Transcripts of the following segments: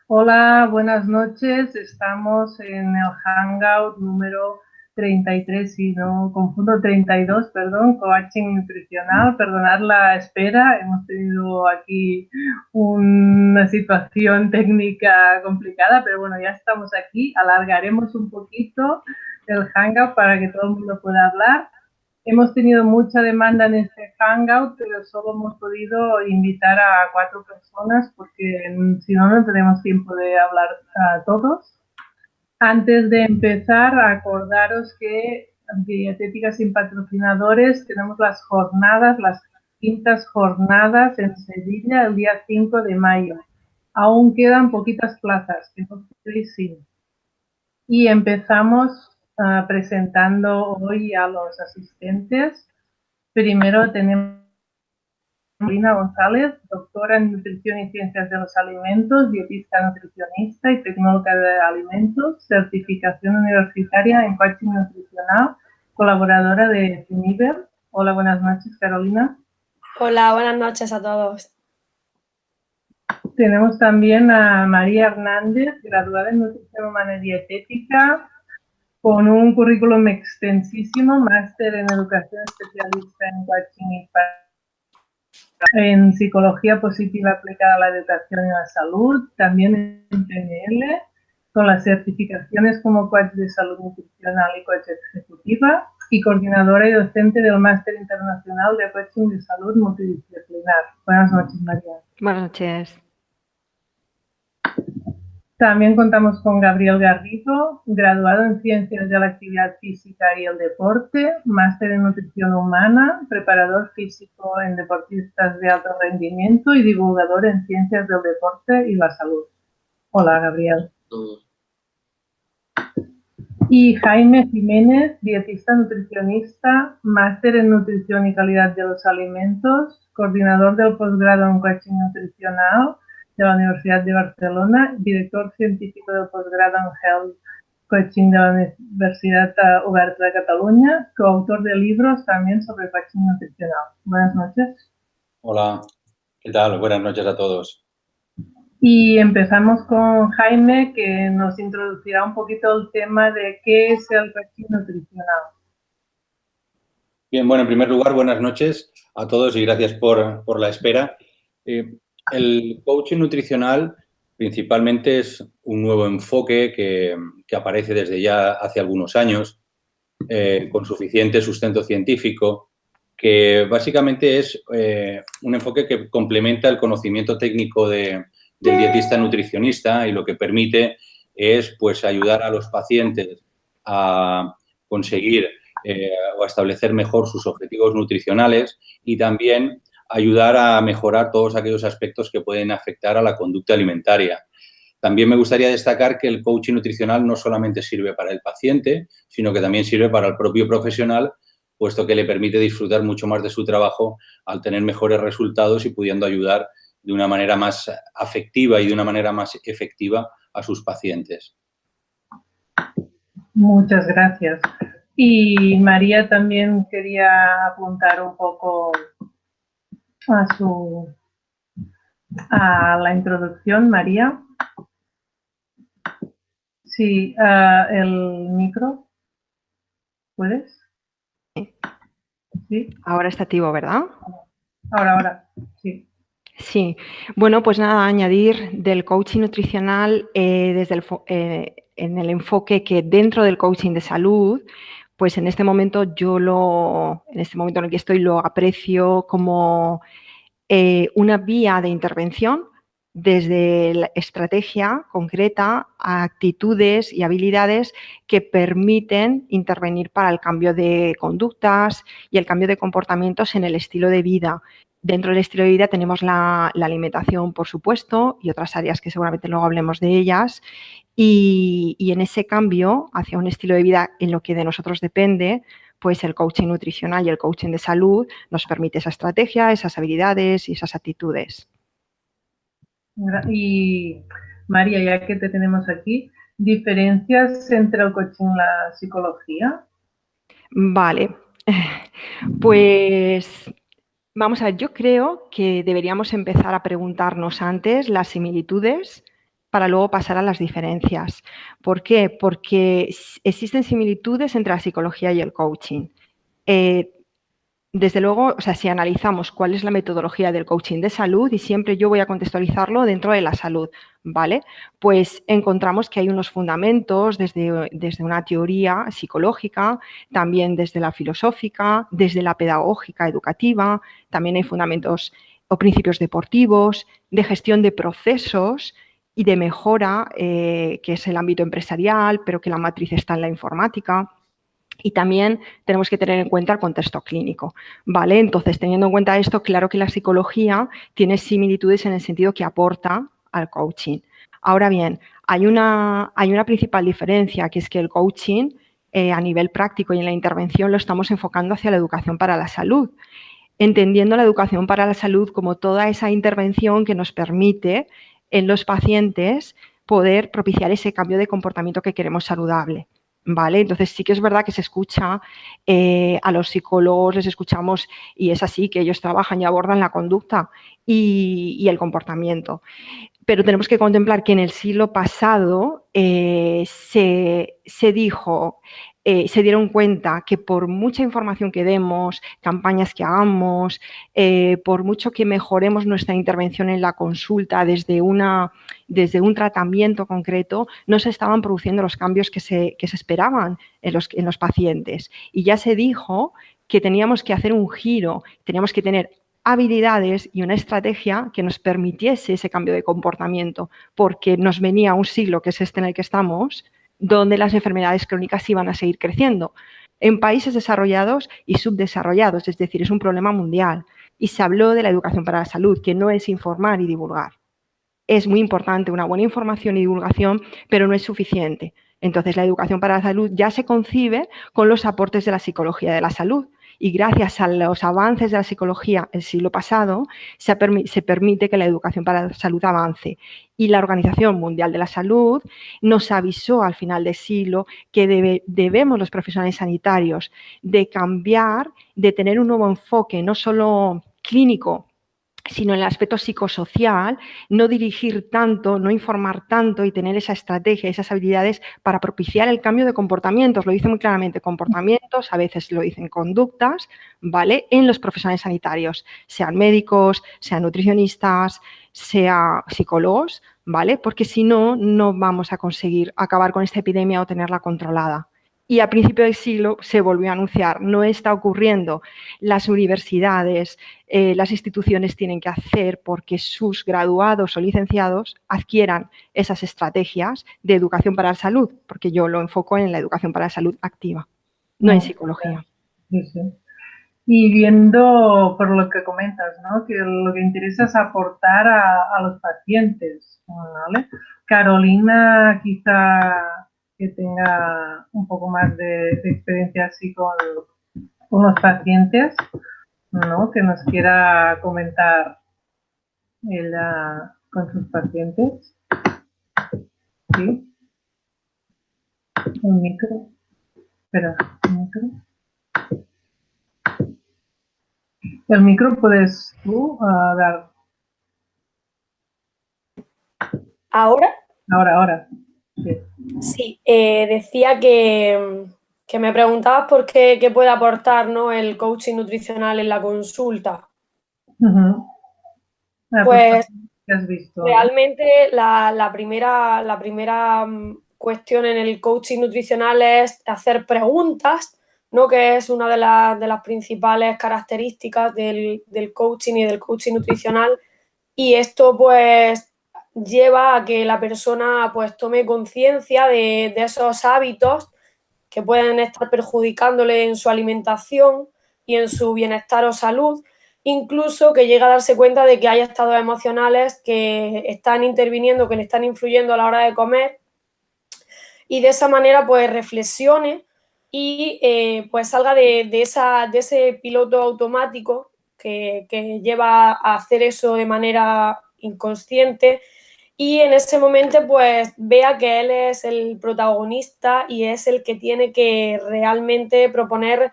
Hola, buenas noches. Estamos en el Hangout número 33, si no confundo, 32, perdón, coaching nutricional. Perdonad la espera, hemos tenido aquí una situación técnica complicada, pero bueno, ya estamos aquí. Alargaremos un poquito el Hangout para que todo el mundo pueda hablar. Hemos tenido mucha demanda en este Hangout, pero solo hemos podido invitar a 4 personas porque si no, no tenemos tiempo de hablar a todos. Antes de empezar, acordaros que Dietética sin Patrocinadores tenemos las jornadas, las quintas jornadas en Sevilla el día 5 de mayo. Aún quedan poquitas plazas, que no podéis ir. Y empezamos presentando hoy a los asistentes. Primero tenemos a Marina González, doctora en Nutrición y Ciencias de los Alimentos, dietista nutricionista y tecnóloga de alimentos, certificación universitaria en coaching nutricional, colaboradora de Finiver. Hola, buenas noches, Carolina. Hola, buenas noches a todos. Tenemos también a María Hernández, graduada en Nutrición Humana y Dietética, con un currículum extensísimo, máster en Educación Especialista en Coaching y en Psicología Positiva aplicada a la educación y a la salud, también en PNL, con las certificaciones como coach de salud nutricional y coach ejecutiva, y coordinadora y docente del Máster Internacional de Coaching de Salud Multidisciplinar. Buenas noches, María. Buenas noches. También contamos con Gabriel Garrido, graduado en Ciencias de la Actividad Física y el Deporte, máster en Nutrición Humana, preparador físico en deportistas de alto rendimiento y divulgador en Ciencias del Deporte y la Salud. Hola, Gabriel. Y Jaime Jiménez, dietista nutricionista, máster en Nutrición y Calidad de los Alimentos, coordinador del posgrado en Coaching Nutricional de la Universidad de Barcelona, director científico del posgrado en Health Coaching de la Universidad Oberta de Cataluña, coautor de libros también sobre coaching nutricional. Buenas noches. Hola, ¿qué tal? Buenas noches a todos. Y empezamos con Jaime, que nos introducirá un poquito el tema de qué es el coaching nutricional. Bien, bueno, en primer lugar, buenas noches a todos y gracias por la espera. El coaching nutricional principalmente es un nuevo enfoque que aparece desde ya hace algunos años, con suficiente sustento científico, que básicamente es un enfoque que complementa el conocimiento técnico del dietista nutricionista y lo que permite es pues, ayudar a los pacientes a conseguir o a establecer mejor sus objetivos nutricionales y también ayudar a mejorar todos aquellos aspectos que pueden afectar a la conducta alimentaria. También me gustaría destacar que el coaching nutricional no solamente sirve para el paciente, sino que también sirve para el propio profesional, puesto que le permite disfrutar mucho más de su trabajo al tener mejores resultados y pudiendo ayudar de una manera más afectiva y de una manera más efectiva a sus pacientes. Muchas gracias. Y María también quería apuntar un poco a la introducción. María. Sí, el micro. ¿Puedes? Sí. Ahora está activo, ¿verdad? Ahora, sí. Sí. Bueno, pues nada, añadir del coaching nutricional en el enfoque que dentro del coaching de salud, pues en este momento en el que estoy, lo aprecio como una vía de intervención desde la estrategia concreta a actitudes y habilidades que permiten intervenir para el cambio de conductas y el cambio de comportamientos en el estilo de vida. Dentro del estilo de vida tenemos la alimentación, por supuesto, y otras áreas que seguramente luego hablemos de ellas. Y en ese cambio hacia un estilo de vida en lo que de nosotros depende, pues el coaching nutricional y el coaching de salud nos permite esa estrategia, esas habilidades y esas actitudes. Y María, ya que te tenemos aquí, ¿diferencias entre el coaching y la psicología? Vale, pues vamos a ver, yo creo que deberíamos empezar a preguntarnos antes las similitudes para luego pasar a las diferencias. ¿Por qué? Porque existen similitudes entre la psicología y el coaching. Desde luego, o sea, si analizamos cuál es la metodología del coaching de salud, y siempre yo voy a contextualizarlo dentro de la salud, ¿vale? Pues encontramos que hay unos fundamentos desde una teoría psicológica, también desde la filosófica, desde la pedagógica educativa, también hay fundamentos o principios deportivos, de gestión de procesos y de mejora, que es el ámbito empresarial, pero que la matriz está en la informática. Y también tenemos que tener en cuenta el contexto clínico, ¿vale? Entonces, teniendo en cuenta esto, claro que la psicología tiene similitudes en el sentido que aporta al coaching. Ahora bien, hay una principal diferencia, que es que el coaching, a nivel práctico y en la intervención, lo estamos enfocando hacia la educación para la salud, entendiendo la educación para la salud como toda esa intervención que nos permite en los pacientes poder propiciar ese cambio de comportamiento que queremos saludable. ¿Vale? Entonces sí que es verdad que se escucha a los psicólogos, les escuchamos y es así que ellos trabajan y abordan la conducta y el comportamiento. Pero tenemos que contemplar que en el siglo pasado se dijo, se dieron cuenta que por mucha información que demos, campañas que hagamos, por mucho que mejoremos nuestra intervención en la consulta desde un tratamiento concreto, no se estaban produciendo los cambios que se esperaban en los pacientes. Y ya se dijo que teníamos que hacer un giro, teníamos que tener habilidades y una estrategia que nos permitiese ese cambio de comportamiento, porque nos venía un siglo, que es este en el que estamos, donde las enfermedades crónicas iban a seguir creciendo en países desarrollados y subdesarrollados, es decir, es un problema mundial. Y se habló de la educación para la salud, que no es informar y divulgar. Es muy importante una buena información y divulgación, pero no es suficiente. Entonces, la educación para la salud ya se concibe con los aportes de la psicología de la salud. Y gracias a los avances de la psicología el siglo pasado, se permite que la educación para la salud avance. Y la Organización Mundial de la Salud nos avisó al final del siglo que debemos los profesionales sanitarios de cambiar, de tener un nuevo enfoque, no solo clínico, sino en el aspecto psicosocial, no dirigir tanto, no informar tanto y tener esa estrategia, esas habilidades para propiciar el cambio de comportamientos. Lo dice muy claramente, comportamientos, a veces lo dicen conductas, ¿vale? En los profesionales sanitarios, sean médicos, sean nutricionistas, sean psicólogos, ¿vale? Porque si no, no vamos a conseguir acabar con esta epidemia o tenerla controlada. Y a principios del siglo se volvió a anunciar, no está ocurriendo. Las universidades, las instituciones tienen que hacer porque sus graduados o licenciados adquieran esas estrategias de educación para la salud, porque yo lo enfoco en la educación para la salud activa, no en psicología. Sí, sí. Y viendo por lo que comentas, ¿no? Que lo que interesa es aportar a los pacientes, ¿vale? Carolina quizá que tenga un poco más de experiencia así con los pacientes, ¿no? Que nos quiera comentar ella con sus pacientes. ¿Sí? Un micro. Espera, un micro. El micro puedes tú dar. ¿Ahora? Ahora. Sí. Sí, decía que me preguntabas por qué puede aportar, ¿no?, el coaching nutricional en la consulta. Pues ¿qué has visto? Realmente la primera cuestión en el coaching nutricional es hacer preguntas, ¿no?, que es una de las principales características del coaching y del coaching nutricional, y esto pues lleva a que la persona pues tome conciencia de esos hábitos que pueden estar perjudicándole en su alimentación y en su bienestar o salud, incluso que llega a darse cuenta de que hay estados emocionales que están interviniendo, que le están influyendo a la hora de comer, y de esa manera pues reflexione y pues salga de ese piloto automático que lleva a hacer eso de manera inconsciente, y en ese momento pues vea que él es el protagonista y es el que tiene que realmente proponer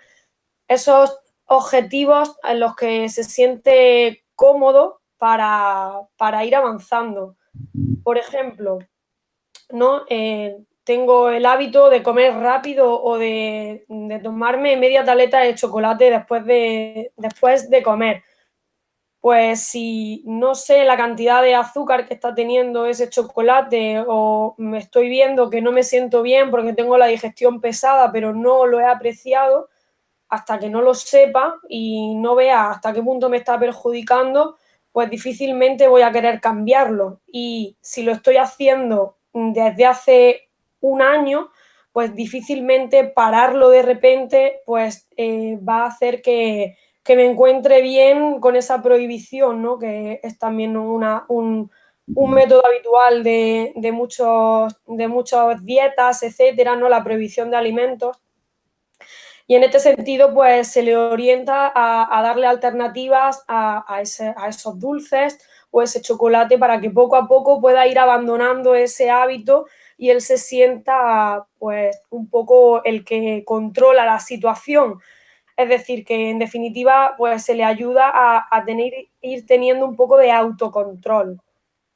esos objetivos en los que se siente cómodo para ir avanzando. Por ejemplo, ¿no? Tengo el hábito de comer rápido o de tomarme media tableta de chocolate después de comer. Pues si no sé la cantidad de azúcar que está teniendo ese chocolate o me estoy viendo que no me siento bien porque tengo la digestión pesada pero no lo he apreciado, hasta que no lo sepa y no vea hasta qué punto me está perjudicando, pues difícilmente voy a querer cambiarlo. Y si lo estoy haciendo desde hace un año, pues difícilmente pararlo de repente, pues va a hacer que me encuentre bien con esa prohibición, ¿no? Que es también un método habitual de muchas dietas, etcétera, ¿no? La prohibición de alimentos. Y en este sentido, pues se le orienta a darle alternativas a esos dulces o ese chocolate para que poco a poco pueda ir abandonando ese hábito y él se sienta pues un poco el que controla la situación. Es decir, que en definitiva pues se le ayuda a ir teniendo un poco de autocontrol.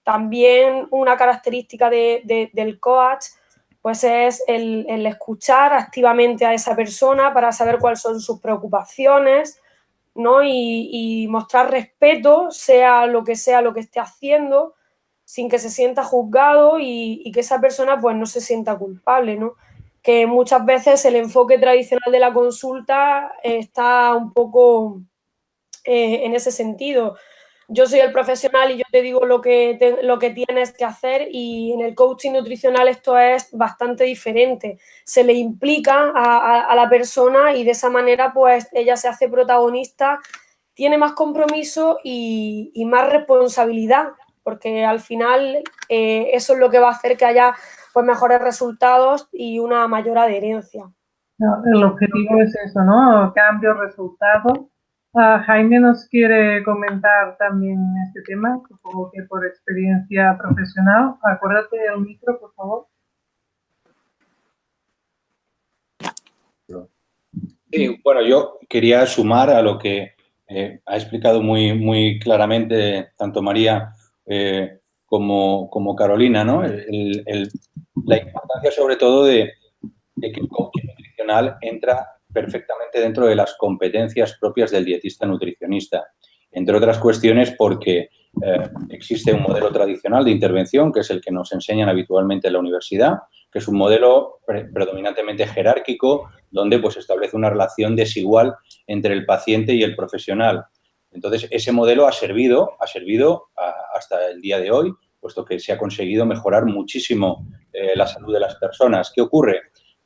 También una característica del coach pues es el escuchar activamente a esa persona para saber cuáles son sus preocupaciones, ¿no? Y mostrar respeto, sea lo que esté haciendo, sin que se sienta juzgado y que esa persona pues no se sienta culpable, ¿no? Que muchas veces el enfoque tradicional de la consulta está un poco en ese sentido. Yo soy el profesional y yo te digo lo que tienes que hacer, y en el coaching nutricional esto es bastante diferente. Se le implica a la persona y de esa manera pues ella se hace protagonista, tiene más compromiso y más responsabilidad, porque al final eso es lo que va a hacer que haya pues mejores resultados y una mayor adherencia. No, el objetivo es eso, ¿no? Cambio, resultado. Jaime nos quiere comentar también este tema, supongo que por experiencia profesional. Acuérdate del micro, por favor. Sí, bueno, yo quería sumar a lo que ha explicado muy claramente tanto María como Carolina, ¿no? La importancia sobre todo de que el coaching nutricional entra perfectamente dentro de las competencias propias del dietista nutricionista. Entre otras cuestiones porque existe un modelo tradicional de intervención, que es el que nos enseñan habitualmente en la universidad, que es un modelo predominantemente jerárquico, donde pues establece una relación desigual entre el paciente y el profesional. Entonces, ese modelo ha servido hasta el día de hoy, puesto que se ha conseguido mejorar muchísimo la salud de las personas. ¿Qué ocurre?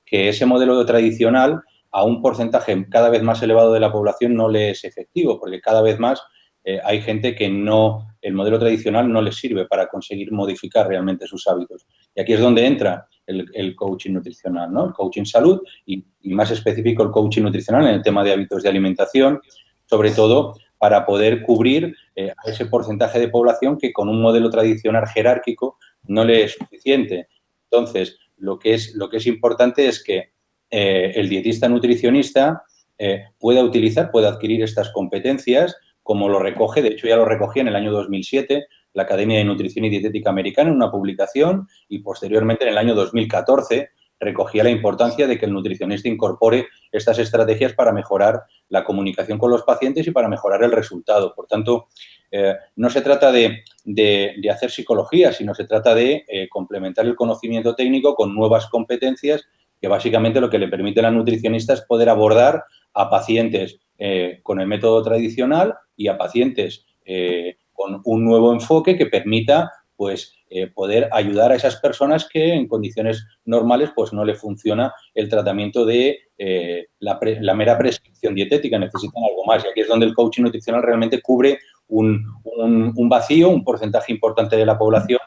Que ese modelo tradicional a un porcentaje cada vez más elevado de la población no le es efectivo, porque cada vez más hay gente que el modelo tradicional no les sirve para conseguir modificar realmente sus hábitos. Y aquí es donde entra el coaching nutricional, ¿no? El coaching salud y más específico el coaching nutricional en el tema de hábitos de alimentación, sobre todo para poder cubrir a ese porcentaje de población que con un modelo tradicional jerárquico no le es suficiente. Entonces, lo que es importante es que el dietista nutricionista pueda adquirir estas competencias, como lo recoge, de hecho ya lo recogía en el año 2007 la Academia de Nutrición y Dietética Americana en una publicación, y posteriormente en el año 2014 recogía la importancia de que el nutricionista incorpore estas estrategias para mejorar la comunicación con los pacientes y para mejorar el resultado. Por tanto, no se trata de hacer psicología, sino se trata de complementar el conocimiento técnico con nuevas competencias que básicamente lo que le permite al nutricionista es poder abordar a pacientes con el método tradicional y a pacientes con un nuevo enfoque que permita pues poder ayudar a esas personas que en condiciones normales pues no le funciona el tratamiento de la mera prescripción dietética, necesitan algo más. Y aquí es donde el coaching nutricional realmente cubre un vacío, un porcentaje importante de la población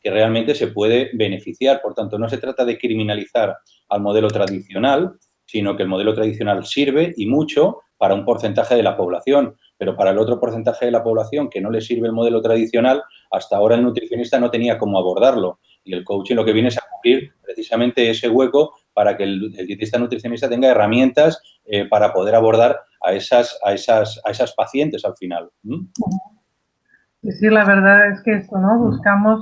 que realmente se puede beneficiar. Por tanto, no se trata de criminalizar al modelo tradicional, sino que el modelo tradicional sirve y mucho para un porcentaje de la población, pero para el otro porcentaje de la población que no le sirve el modelo tradicional, hasta ahora el nutricionista no tenía cómo abordarlo, y el coaching lo que viene es a cubrir precisamente ese hueco para que el dietista nutricionista tenga herramientas para poder abordar a esas pacientes al final. Sí, la verdad es que esto, ¿no? Buscamos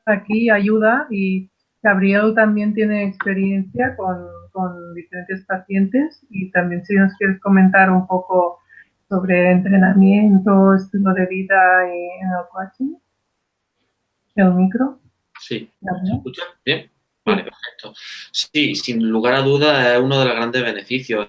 aquí ayuda y Gabriel también tiene experiencia con diferentes pacientes y también si nos quieres comentar un poco sobre entrenamiento, estilo de vida y en el coaching. ¿El micro? Sí. ¿Gabriel? ¿Se escucha? ¿Bien? Vale, perfecto. Sí, sin lugar a dudas es uno de los grandes beneficios.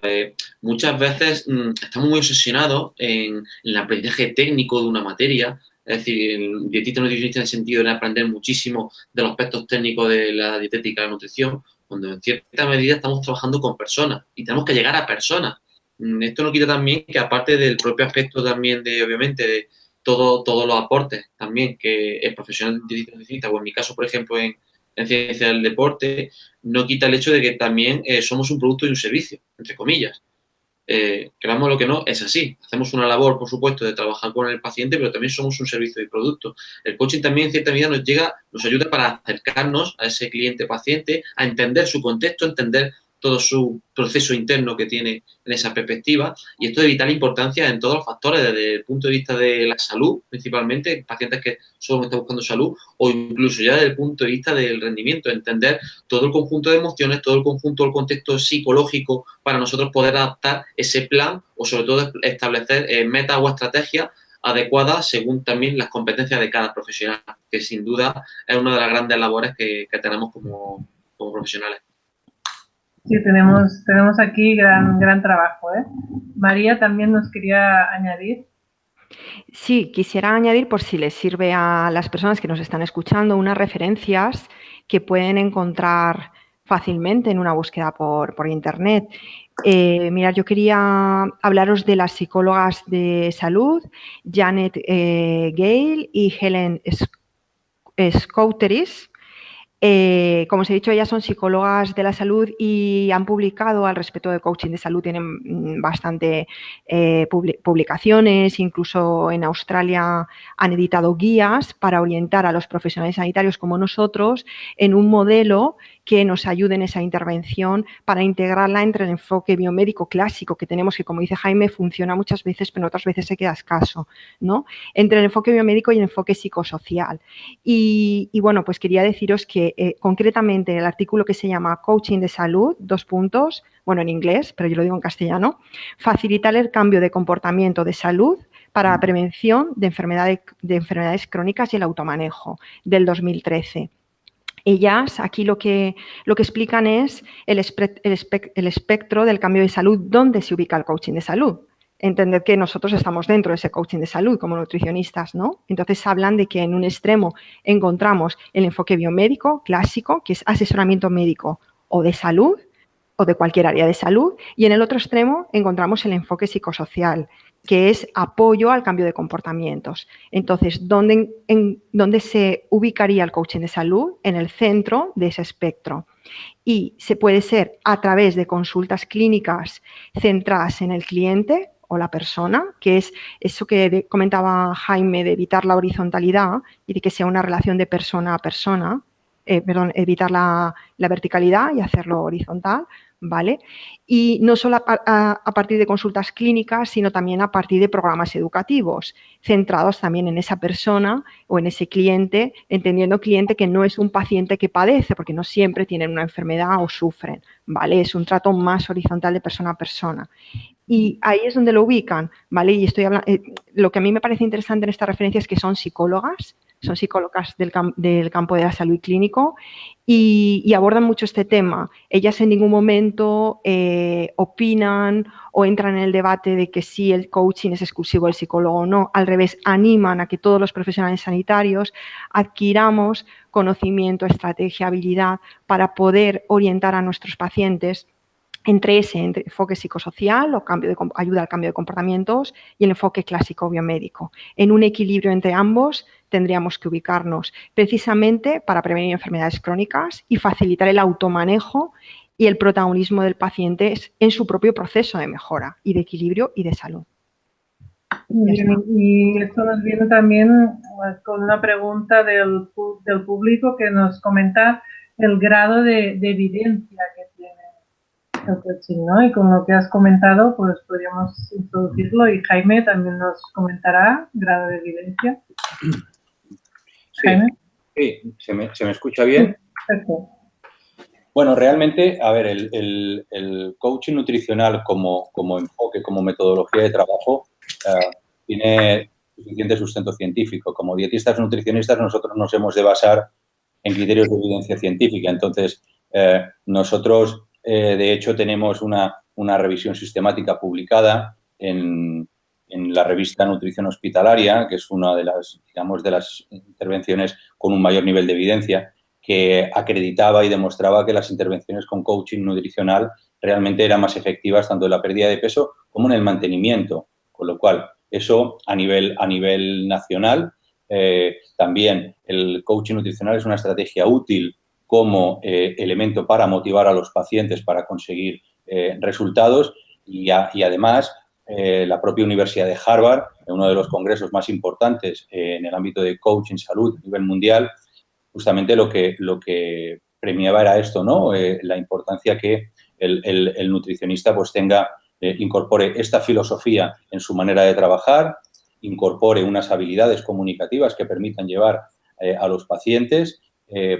Muchas veces estamos muy obsesionados en el aprendizaje técnico de una materia. Es decir, el dietista nutricionista en el sentido de aprender muchísimo de los aspectos técnicos de la dietética y la nutrición, cuando en cierta medida estamos trabajando con personas y tenemos que llegar a personas. Esto no quita también que aparte del propio aspecto también de, obviamente, de todos los aportes también que el profesional dietista nutricionista, o en mi caso, por ejemplo, en ciencia del deporte, no quita el hecho de que también somos un producto y un servicio, entre comillas. Creamos lo que no, es así. Hacemos una labor, por supuesto, de trabajar con el paciente, pero también somos un servicio y producto. El coaching también, en cierta medida, nos ayuda para acercarnos a ese cliente-paciente, a entender su contexto, entender todo su proceso interno que tiene en esa perspectiva. Y esto es de vital importancia en todos los factores, desde el punto de vista de la salud, principalmente, pacientes que solo están buscando salud, o incluso ya desde el punto de vista del rendimiento, entender todo el conjunto de emociones, todo el conjunto del contexto psicológico para nosotros poder adaptar ese plan o sobre todo establecer metas o estrategias adecuadas según también las competencias de cada profesional, que sin duda es una de las grandes labores que tenemos como profesionales. Sí, tenemos aquí gran trabajo, ¿eh? María también nos quería añadir. Sí, quisiera añadir, por si les sirve a las personas que nos están escuchando, unas referencias que pueden encontrar fácilmente en una búsqueda por internet. Mirad, yo quería hablaros de las psicólogas de salud, Janet Gale y Helen Skouteris. Como os he dicho, ellas son psicólogas de la salud y han publicado al respecto de coaching de salud, tienen bastante publicaciones, incluso en Australia han editado guías para orientar a los profesionales sanitarios como nosotros en un modelo que nos ayude en esa intervención para integrarla entre el enfoque biomédico clásico que tenemos, que como dice Jaime, funciona muchas veces, pero otras veces se queda escaso, ¿no? Entre el enfoque biomédico y el enfoque psicosocial. Y bueno, pues quería deciros que concretamente el artículo que se llama Coaching de Salud, bueno, en inglés, pero yo lo digo en castellano, facilitar el cambio de comportamiento de salud para la prevención de enfermedades crónicas y el automanejo, del 2013. Ellas aquí lo que explican es el espectro del cambio de salud, dónde se ubica el coaching de salud. Entender que nosotros estamos dentro de ese coaching de salud como nutricionistas, ¿no? Entonces hablan de que en un extremo encontramos el enfoque biomédico clásico, que es asesoramiento médico o de salud o de cualquier área de salud, y en el otro extremo encontramos el enfoque psicosocial, que es apoyo al cambio de comportamientos. Entonces, ¿dónde se ubicaría el coaching de salud? En el centro de ese espectro. Y se puede ser a través de consultas clínicas centradas en el cliente o la persona, que es eso que comentaba Jaime de evitar la horizontalidad y de que sea una relación de persona a persona, evitar la verticalidad y hacerlo horizontal, ¿vale? Y no solo a partir de consultas clínicas, sino también a partir de programas educativos, centrados también en esa persona o en ese cliente, entendiendo cliente que no es un paciente que padece, porque no siempre tienen una enfermedad o sufren, ¿vale? Es un trato más horizontal de persona a persona. Y ahí es donde lo ubican, ¿vale? Y estoy hablando, lo que a mí me parece interesante en esta referencia es que son psicólogas del campo de la salud clínico y abordan mucho este tema. Ellas en ningún momento opinan o entran en el debate de que si el coaching es exclusivo del psicólogo o no. Al revés, animan a que todos los profesionales sanitarios adquiramos conocimiento, estrategia, habilidad para poder orientar a nuestros pacientes entre ese enfoque psicosocial o ayuda al cambio de comportamientos y el enfoque clásico biomédico. En un equilibrio entre ambos tendríamos que ubicarnos precisamente para prevenir enfermedades crónicas y facilitar el automanejo y el protagonismo del paciente en su propio proceso de mejora y de equilibrio y de salud. Y esto nos viene también con una pregunta del público que nos comenta el grado de evidencia que tiene el coaching, ¿no? Y con lo que has comentado, pues podríamos introducirlo y Jaime también nos comentará grado de evidencia. Sí, Jaime. Sí, ¿se me escucha bien? Sí, perfecto. Bueno, realmente, a ver, el coaching nutricional como enfoque, como metodología de trabajo, tiene suficiente sustento científico. Como dietistas nutricionistas, nosotros nos hemos de basar en criterios de evidencia científica. Entonces, nosotros, de hecho, tenemos una revisión sistemática publicada en la revista Nutrición Hospitalaria, que es una de las, digamos, de las intervenciones con un mayor nivel de evidencia, que acreditaba y demostraba que las intervenciones con coaching nutricional realmente eran más efectivas tanto en la pérdida de peso como en el mantenimiento. Con lo cual, eso a nivel nacional. También el coaching nutricional es una estrategia útil como elemento para motivar a los pacientes para conseguir resultados y además la propia Universidad de Harvard, en uno de los congresos más importantes en el ámbito de coaching salud a nivel mundial, justamente lo que premiaba era esto, ¿no? La importancia que el nutricionista pues incorpore esta filosofía en su manera de trabajar, incorpore unas habilidades comunicativas que permitan llevar a los pacientes,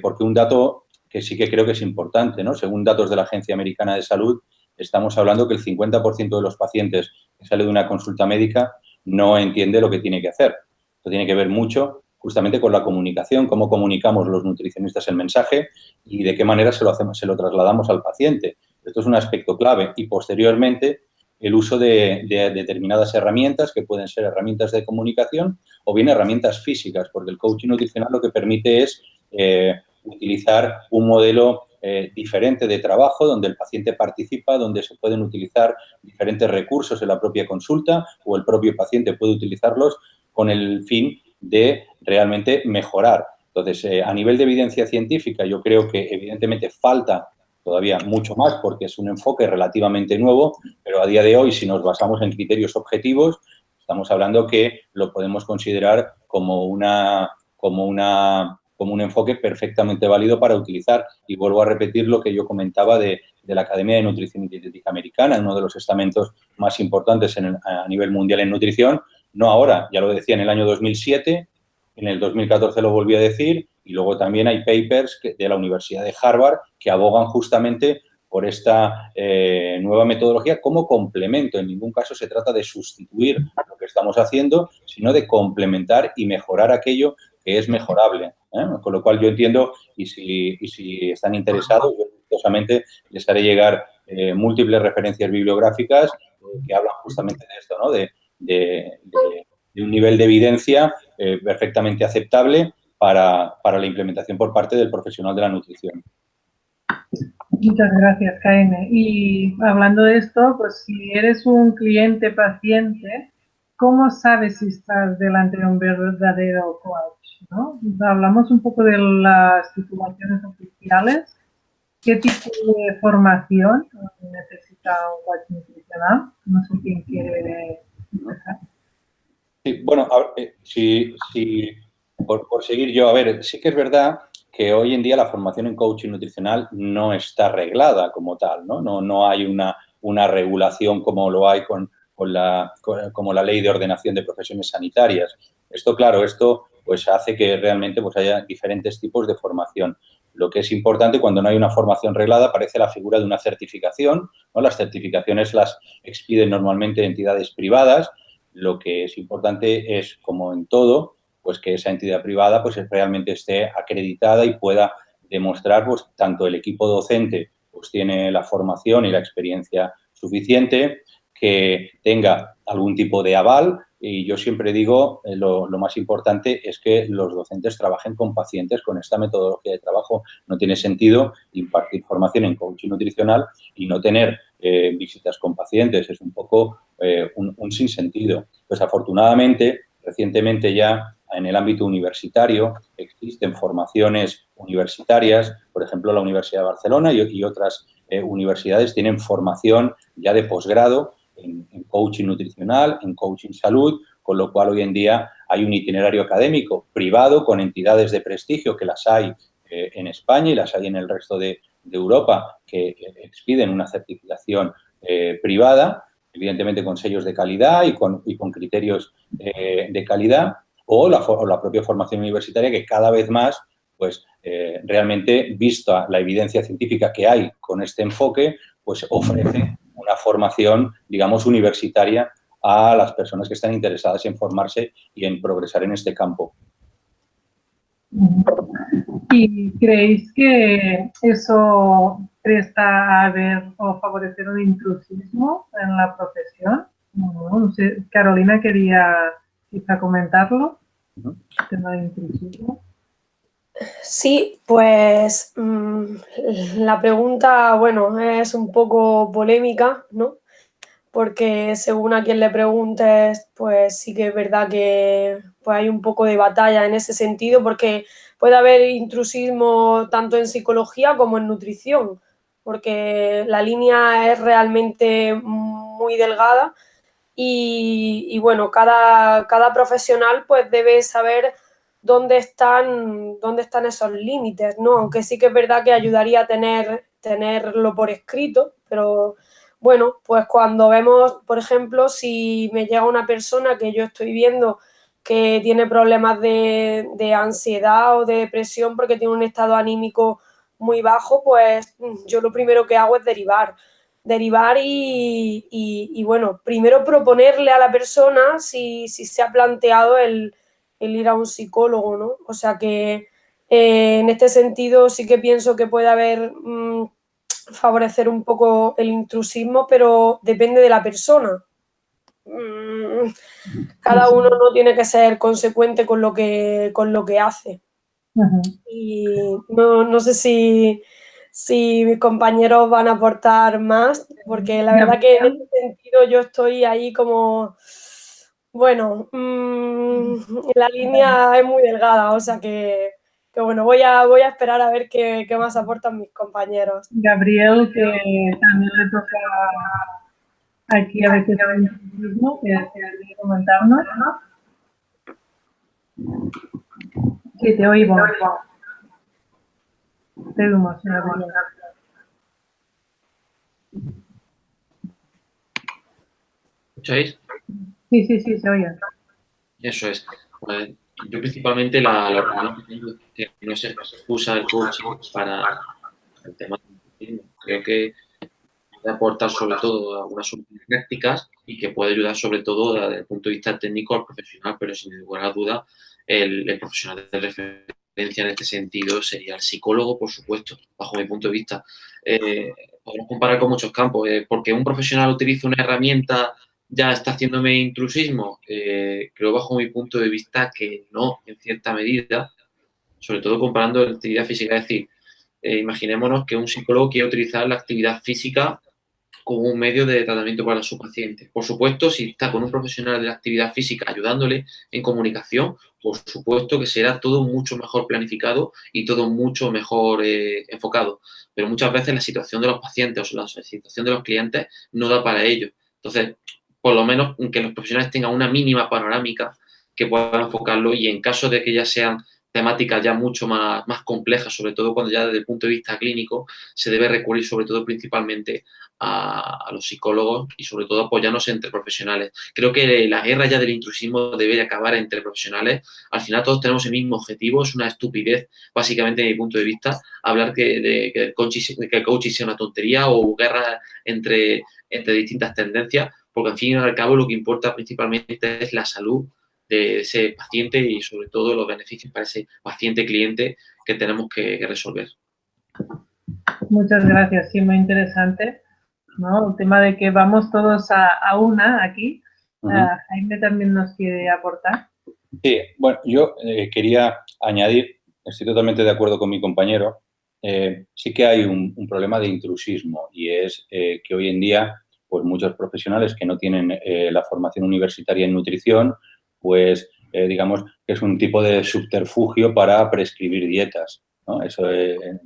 porque un dato que sí que creo que es importante, ¿no? Según datos de la Agencia Americana de Salud, estamos hablando que el 50% de los pacientes que sale de una consulta médica no entiende lo que tiene que hacer. Esto tiene que ver mucho justamente con la comunicación, cómo comunicamos los nutricionistas el mensaje y de qué manera se lo trasladamos al paciente. Esto es un aspecto clave y posteriormente el uso de determinadas herramientas que pueden ser herramientas de comunicación o bien herramientas físicas, porque el coaching nutricional lo que permite es utilizar un modelo diferente de trabajo donde el paciente participa, donde se pueden utilizar diferentes recursos en la propia consulta o el propio paciente puede utilizarlos con el fin de realmente mejorar. Entonces, a nivel de evidencia científica, yo creo que evidentemente falta todavía mucho más porque es un enfoque relativamente nuevo, pero a día de hoy, si nos basamos en criterios objetivos, estamos hablando que lo podemos considerar como un enfoque perfectamente válido para utilizar. Y vuelvo a repetir lo que yo comentaba de la Academia de Nutrición y Dietética Americana, uno de los estamentos más importantes a nivel mundial en nutrición. No ahora, ya lo decía en el año 2007, en el 2014 lo volví a decir, y luego también hay papers de la Universidad de Harvard que abogan justamente por esta nueva metodología como complemento. En ningún caso se trata de sustituir lo que estamos haciendo, sino de complementar y mejorar aquello que es mejorable. Con lo cual yo entiendo, y si están interesados, yo gustosamente les haré llegar múltiples referencias bibliográficas que hablan justamente de esto, ¿no? De un nivel de evidencia perfectamente aceptable para la implementación por parte del profesional de la nutrición. Muchas gracias, Jaime. Y hablando de esto, pues si eres un cliente paciente, ¿cómo sabes si estás delante de un verdadero coach, ¿no? Hablamos un poco de las titulaciones oficiales. ¿Qué tipo de formación necesita un coach nutricional? No sé quién quiere empezar. Sí, bueno, por seguir yo, a ver, sí que es verdad que hoy en día la formación en coaching nutricional no está reglada como tal, ¿no? No hay una regulación como lo hay como la Ley de Ordenación de Profesiones Sanitarias. Esto, claro, pues hace que realmente pues haya diferentes tipos de formación. Lo que es importante cuando no hay una formación reglada aparece la figura de una certificación, ¿no? Las certificaciones las expiden normalmente entidades privadas. Lo que es importante es, como en todo, pues que esa entidad privada pues realmente esté acreditada y pueda demostrar pues tanto el equipo docente pues tiene la formación y la experiencia suficiente, que tenga algún tipo de aval. Y yo siempre digo, lo más importante es que los docentes trabajen con pacientes con esta metodología de trabajo. No tiene sentido impartir formación en coaching nutricional y no tener visitas con pacientes. Es un poco un sinsentido. Pues afortunadamente, recientemente ya en el ámbito universitario existen formaciones universitarias, por ejemplo, la Universidad de Barcelona y otras universidades tienen formación ya de posgrado en coaching nutricional, en coaching salud, con lo cual hoy en día hay un itinerario académico privado con entidades de prestigio que las hay en España y las hay en el resto de Europa que expiden una certificación privada, evidentemente con sellos de calidad y con criterios de calidad, o la propia formación universitaria que cada vez más pues realmente, vista la evidencia científica que hay con este enfoque, pues ofrece una formación, digamos, universitaria a las personas que están interesadas en formarse y en progresar en este campo. ¿Y creéis que eso presta a ver o favorecer un intrusismo en la profesión? No sé, Carolina quería quizá comentarlo, el tema de intrusismo. Sí, pues la pregunta, bueno, es un poco polémica, ¿no? Porque según a quien le preguntes, pues sí que es verdad que pues hay un poco de batalla en ese sentido, porque puede haber intrusismo tanto en psicología como en nutrición, porque la línea es realmente muy delgada y bueno, cada profesional pues debe saber dónde están esos límites, ¿no? Aunque sí que es verdad que ayudaría a tenerlo por escrito, pero bueno, pues cuando vemos, por ejemplo, si me llega una persona que yo estoy viendo que tiene problemas de ansiedad o de depresión porque tiene un estado anímico muy bajo, pues yo lo primero que hago es derivar y bueno, primero proponerle a la persona si se ha planteado el ir a un psicólogo, ¿no? O sea que en este sentido sí que pienso que puede haber favorecer un poco el intrusismo, pero depende de la persona. Cada uno no tiene que ser consecuente con lo que hace. Y no sé si mis compañeros van a aportar más, porque la verdad que en este sentido yo estoy ahí como, bueno, la línea es muy delgada, o sea que bueno, voy a esperar a ver qué más aportan mis compañeros. Gabriel, que también le toca aquí a veces el mismo, que quiere comentarnos. Sí, te oímos. Te oímos, Gabriel. ¿Escucháis? Sí, se oye. Eso es. Pues, yo principalmente la opinión que tengo es que no se usa el coaching para el tema del nutricionismo. Creo que puede aportar sobre todo algunas soluciones prácticas y que puede ayudar sobre todo desde el punto de vista técnico al profesional, pero sin lugar a duda el profesional de referencia en este sentido sería el psicólogo, por supuesto, bajo mi punto de vista. Podemos comparar con muchos campos. Porque un profesional utiliza una herramienta ya está haciéndome intrusismo. Creo bajo mi punto de vista que no, en cierta medida, sobre todo comparando la actividad física. Es decir, imaginémonos que un psicólogo quiere utilizar la actividad física como un medio de tratamiento para su paciente. Por supuesto, si está con un profesional de la actividad física ayudándole en comunicación, por supuesto que será todo mucho mejor planificado y todo mucho mejor enfocado. Pero muchas veces la situación de los pacientes o la situación de los clientes no da para ello. Entonces, por lo menos que los profesionales tengan una mínima panorámica que puedan enfocarlo y en caso de que ya sean temáticas ya mucho más complejas, sobre todo cuando ya desde el punto de vista clínico se debe recurrir sobre todo principalmente a los psicólogos y sobre todo apoyarnos entre profesionales. Creo que la guerra ya del intrusismo debe acabar entre profesionales. Al final todos tenemos el mismo objetivo. Es una estupidez, básicamente, desde mi punto de vista, hablar que el coaching sea una tontería o guerra entre distintas tendencias, porque al fin y al cabo lo que importa principalmente es la salud de ese paciente y sobre todo los beneficios para ese paciente cliente que tenemos que resolver. Muchas gracias, sí, muy interesante, ¿no? El tema de que vamos todos a una aquí. Jaime también nos quiere aportar. Sí, bueno, yo quería añadir, estoy totalmente de acuerdo con mi compañero, sí que hay un problema de intrusismo y es que hoy en día pues muchos profesionales que no tienen la formación universitaria en nutrición, pues digamos que es un tipo de subterfugio para prescribir dietas, ¿no? Eso,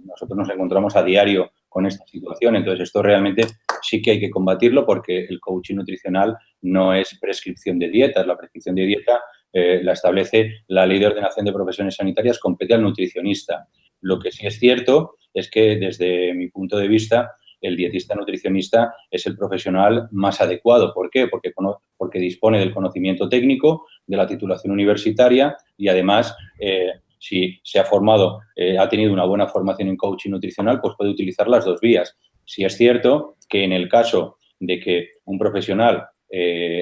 nosotros nos encontramos a diario con esta situación, entonces esto realmente sí que hay que combatirlo porque el coaching nutricional no es prescripción de dietas, la prescripción de dieta la establece la Ley de Ordenación de Profesiones Sanitarias, compete al nutricionista. Lo que sí es cierto es que desde mi punto de vista el dietista nutricionista es el profesional más adecuado. ¿Por qué? Porque dispone del conocimiento técnico, de la titulación universitaria y además si se ha formado, ha tenido una buena formación en coaching nutricional, pues puede utilizar las dos vías. Si es cierto que en el caso de que un profesional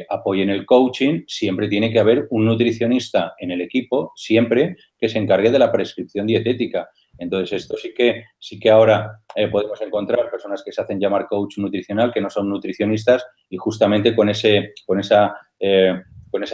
apoye en el coaching, siempre tiene que haber un nutricionista en el equipo, siempre que se encargue de la prescripción dietética. Entonces, esto sí que ahora podemos encontrar personas que se hacen llamar coach nutricional, que no son nutricionistas, y justamente con esa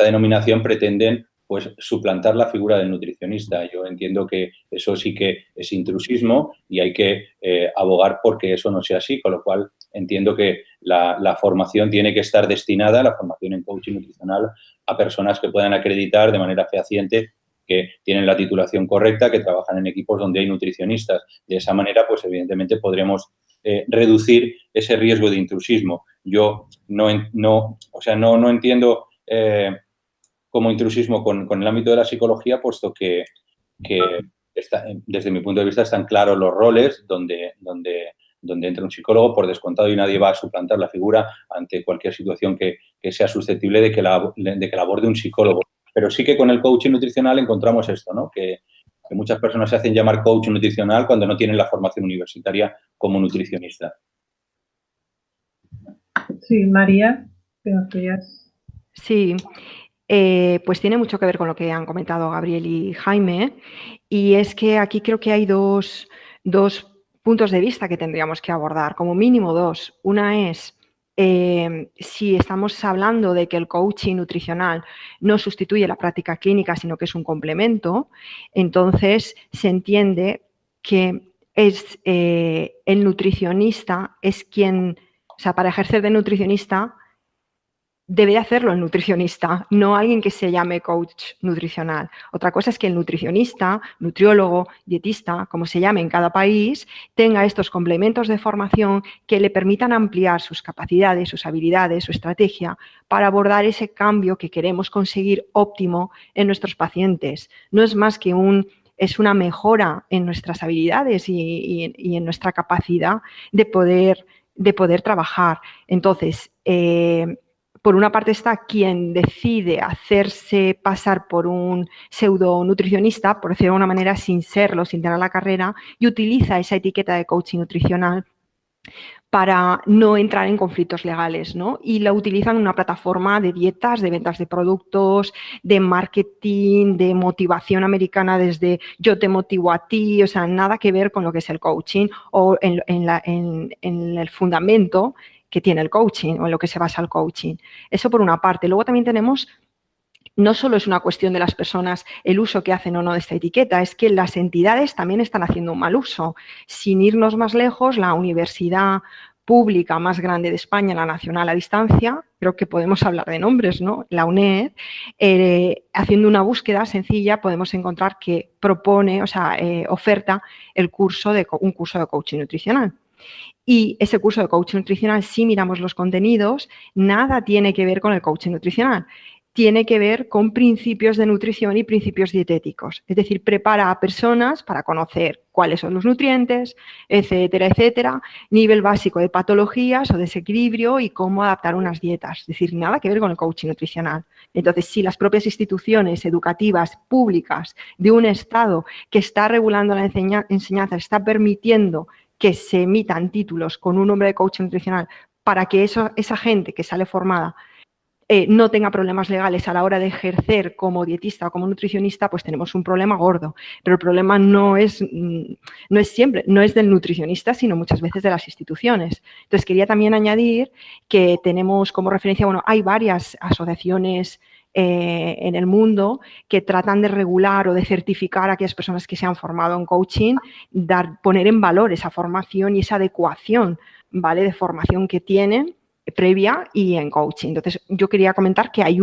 denominación pretenden pues suplantar la figura del nutricionista. Yo entiendo que eso sí que es intrusismo y hay que abogar porque eso no sea así, con lo cual entiendo que la formación tiene que estar destinada, la formación en coaching nutricional, a personas que puedan acreditar de manera fehaciente que tienen la titulación correcta, que trabajan en equipos donde hay nutricionistas. De esa manera, pues evidentemente podremos reducir ese riesgo de intrusismo. Yo no entiendo como intrusismo con el ámbito de la psicología, puesto que desde mi punto de vista están claros los roles donde entra un psicólogo por descontado y nadie va a suplantar la figura ante cualquier situación que sea susceptible de que la aborde un psicólogo. Pero sí que con el coaching nutricional encontramos esto, ¿no? Que muchas personas se hacen llamar coach nutricional cuando no tienen la formación universitaria como nutricionista. Sí, María, ¿qué nos querías? Sí, pues tiene mucho que ver con lo que han comentado Gabriel y Jaime, y es que aquí creo que hay dos puntos de vista que tendríamos que abordar, como mínimo dos. Una es si estamos hablando de que el coaching nutricional no sustituye la práctica clínica, sino que es un complemento, entonces se entiende que es el nutricionista es quien, o sea, para ejercer de nutricionista debe hacerlo el nutricionista, no alguien que se llame coach nutricional. Otra cosa es que el nutricionista, nutriólogo, dietista, como se llame en cada país, tenga estos complementos de formación que le permitan ampliar sus capacidades, sus habilidades, su estrategia para abordar ese cambio que queremos conseguir óptimo en nuestros pacientes. No es más que es una mejora en nuestras habilidades y en nuestra capacidad de poder trabajar. Entonces, por una parte está quien decide hacerse pasar por un pseudo nutricionista, por decirlo de alguna manera, sin serlo, sin tener la carrera, y utiliza esa etiqueta de coaching nutricional para no entrar en conflictos legales, ¿no? Y la utilizan en una plataforma de dietas, de ventas de productos, de marketing, de motivación americana desde yo te motivo a ti, o sea, nada que ver con lo que es el coaching o en el fundamento que tiene el coaching o en lo que se basa el coaching. Eso por una parte. Luego también tenemos, no solo es una cuestión de las personas el uso que hacen o no de esta etiqueta, es que las entidades también están haciendo un mal uso. Sin irnos más lejos, la universidad pública más grande de España, la Nacional a Distancia, creo que podemos hablar de nombres, ¿no? La UNED, haciendo una búsqueda sencilla podemos encontrar que propone, o sea, oferta un curso de coaching nutricional. Y ese curso de coaching nutricional, si miramos los contenidos, nada tiene que ver con el coaching nutricional. Tiene que ver con principios de nutrición y principios dietéticos. Es decir, prepara a personas para conocer cuáles son los nutrientes, etcétera, etcétera, nivel básico de patologías o desequilibrio y cómo adaptar unas dietas. Es decir, nada que ver con el coaching nutricional. Entonces, si las propias instituciones educativas públicas de un Estado que está regulando la enseñanza, está permitiendo que se emitan títulos con un nombre de coaching nutricional para que esa gente que sale formada no tenga problemas legales a la hora de ejercer como dietista o como nutricionista, pues tenemos un problema gordo. Pero el problema no es del nutricionista, sino muchas veces de las instituciones. Entonces, quería también añadir que tenemos como referencia, bueno, hay varias asociaciones en el mundo que tratan de regular o de certificar a aquellas personas que se han formado en coaching, poner en valor esa formación y esa adecuación, ¿vale?, de formación que tienen previa y en coaching. Entonces, yo quería comentar que hay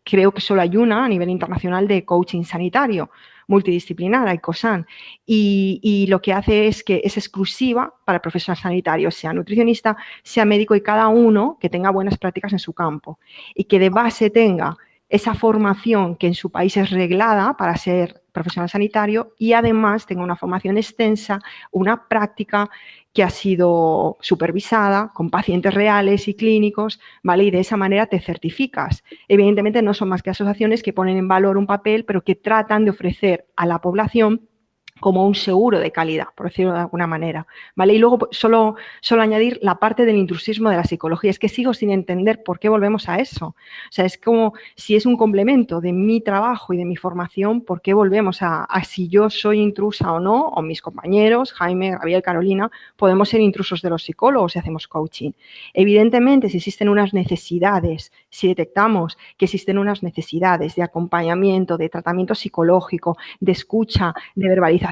creo que solo hay una a nivel internacional de coaching sanitario multidisciplinar, ICOSAN, y lo que hace es que es exclusiva para el profesional sanitario, sea nutricionista, sea médico, y cada uno que tenga buenas prácticas en su campo y que de base tenga esa formación que en su país es reglada para ser profesional sanitario y además tenga una formación extensa, una práctica que ha sido supervisada con pacientes reales y clínicos, ¿vale? Y de esa manera te certificas. Evidentemente no son más que asociaciones que ponen en valor un papel, pero que tratan de ofrecer a la población como un seguro de calidad, por decirlo de alguna manera, ¿vale? Y luego solo añadir la parte del intrusismo de la psicología. Es que sigo sin entender por qué volvemos a eso. O sea, es como si es un complemento de mi trabajo y de mi formación, ¿por qué volvemos a si yo soy intrusa o no? O mis compañeros, Jaime, Gabriel, Carolina, podemos ser intrusos de los psicólogos si hacemos coaching. Evidentemente, si existen unas necesidades, si detectamos que existen unas necesidades de acompañamiento, de tratamiento psicológico, de escucha, de verbalización,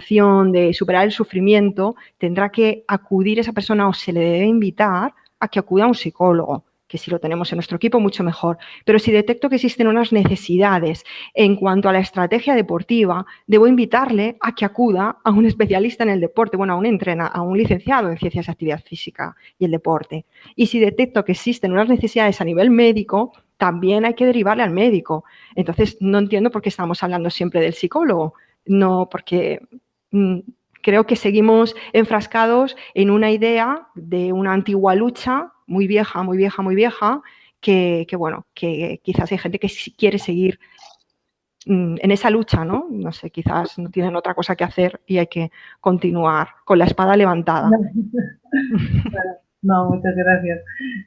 de superar el sufrimiento, tendrá que acudir esa persona o se le debe invitar a que acuda a un psicólogo, que si lo tenemos en nuestro equipo, mucho mejor. Pero si detecto que existen unas necesidades en cuanto a la estrategia deportiva, debo invitarle a que acuda a un especialista en el deporte, bueno, a un licenciado en Ciencias de Actividad Física y el Deporte. Y si detecto que existen unas necesidades a nivel médico, también hay que derivarle al médico. Entonces, no entiendo por qué estamos hablando siempre del psicólogo. No, porque creo que seguimos enfrascados en una idea de una antigua lucha muy vieja, muy vieja, muy vieja, que bueno, que quizás hay gente que quiere seguir en esa lucha, ¿no? No sé, quizás no tienen otra cosa que hacer y hay que continuar con la espada levantada. No, muchas gracias.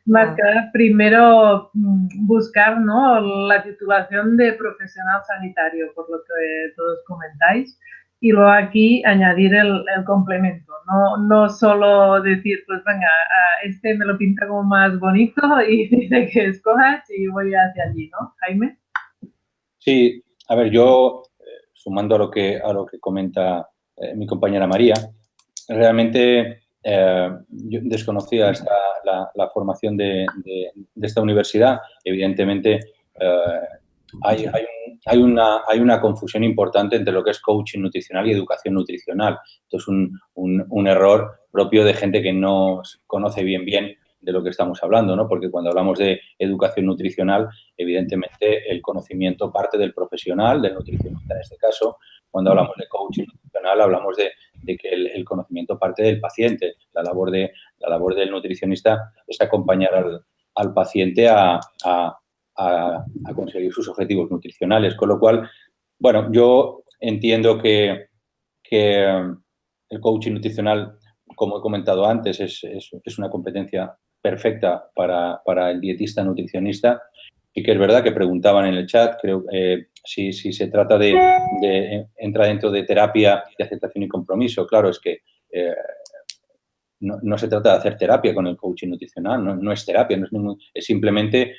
Más que nada, primero buscar, ¿no?, la titulación de profesional sanitario, por lo que todos comentáis, y luego aquí añadir el complemento, no solo decir, pues venga, este me lo pinta como más bonito y dice que escojas y voy hacia allí, ¿no, Jaime? Sí, a ver, yo, sumando a lo que comenta mi compañera María, realmente yo desconocía la formación de esta universidad. Evidentemente, hay una confusión importante entre lo que es coaching nutricional y educación nutricional. Esto es un error propio de gente que no conoce bien de lo que estamos hablando, ¿no? Porque cuando hablamos de educación nutricional, evidentemente el conocimiento parte del profesional, del nutricionista en este caso. Cuando hablamos de coaching nutricional, hablamos de que el conocimiento parte del paciente. La labor del nutricionista es acompañar al paciente a conseguir sus objetivos nutricionales. Con lo cual, bueno, yo entiendo que el coaching nutricional, como he comentado antes, es una competencia perfecta para el dietista nutricionista. Y que es verdad que preguntaban en el chat, creo, si se trata de entrar dentro de terapia de aceptación y compromiso. Claro, es que no se trata de hacer terapia con el coaching nutricional, no es terapia, es simplemente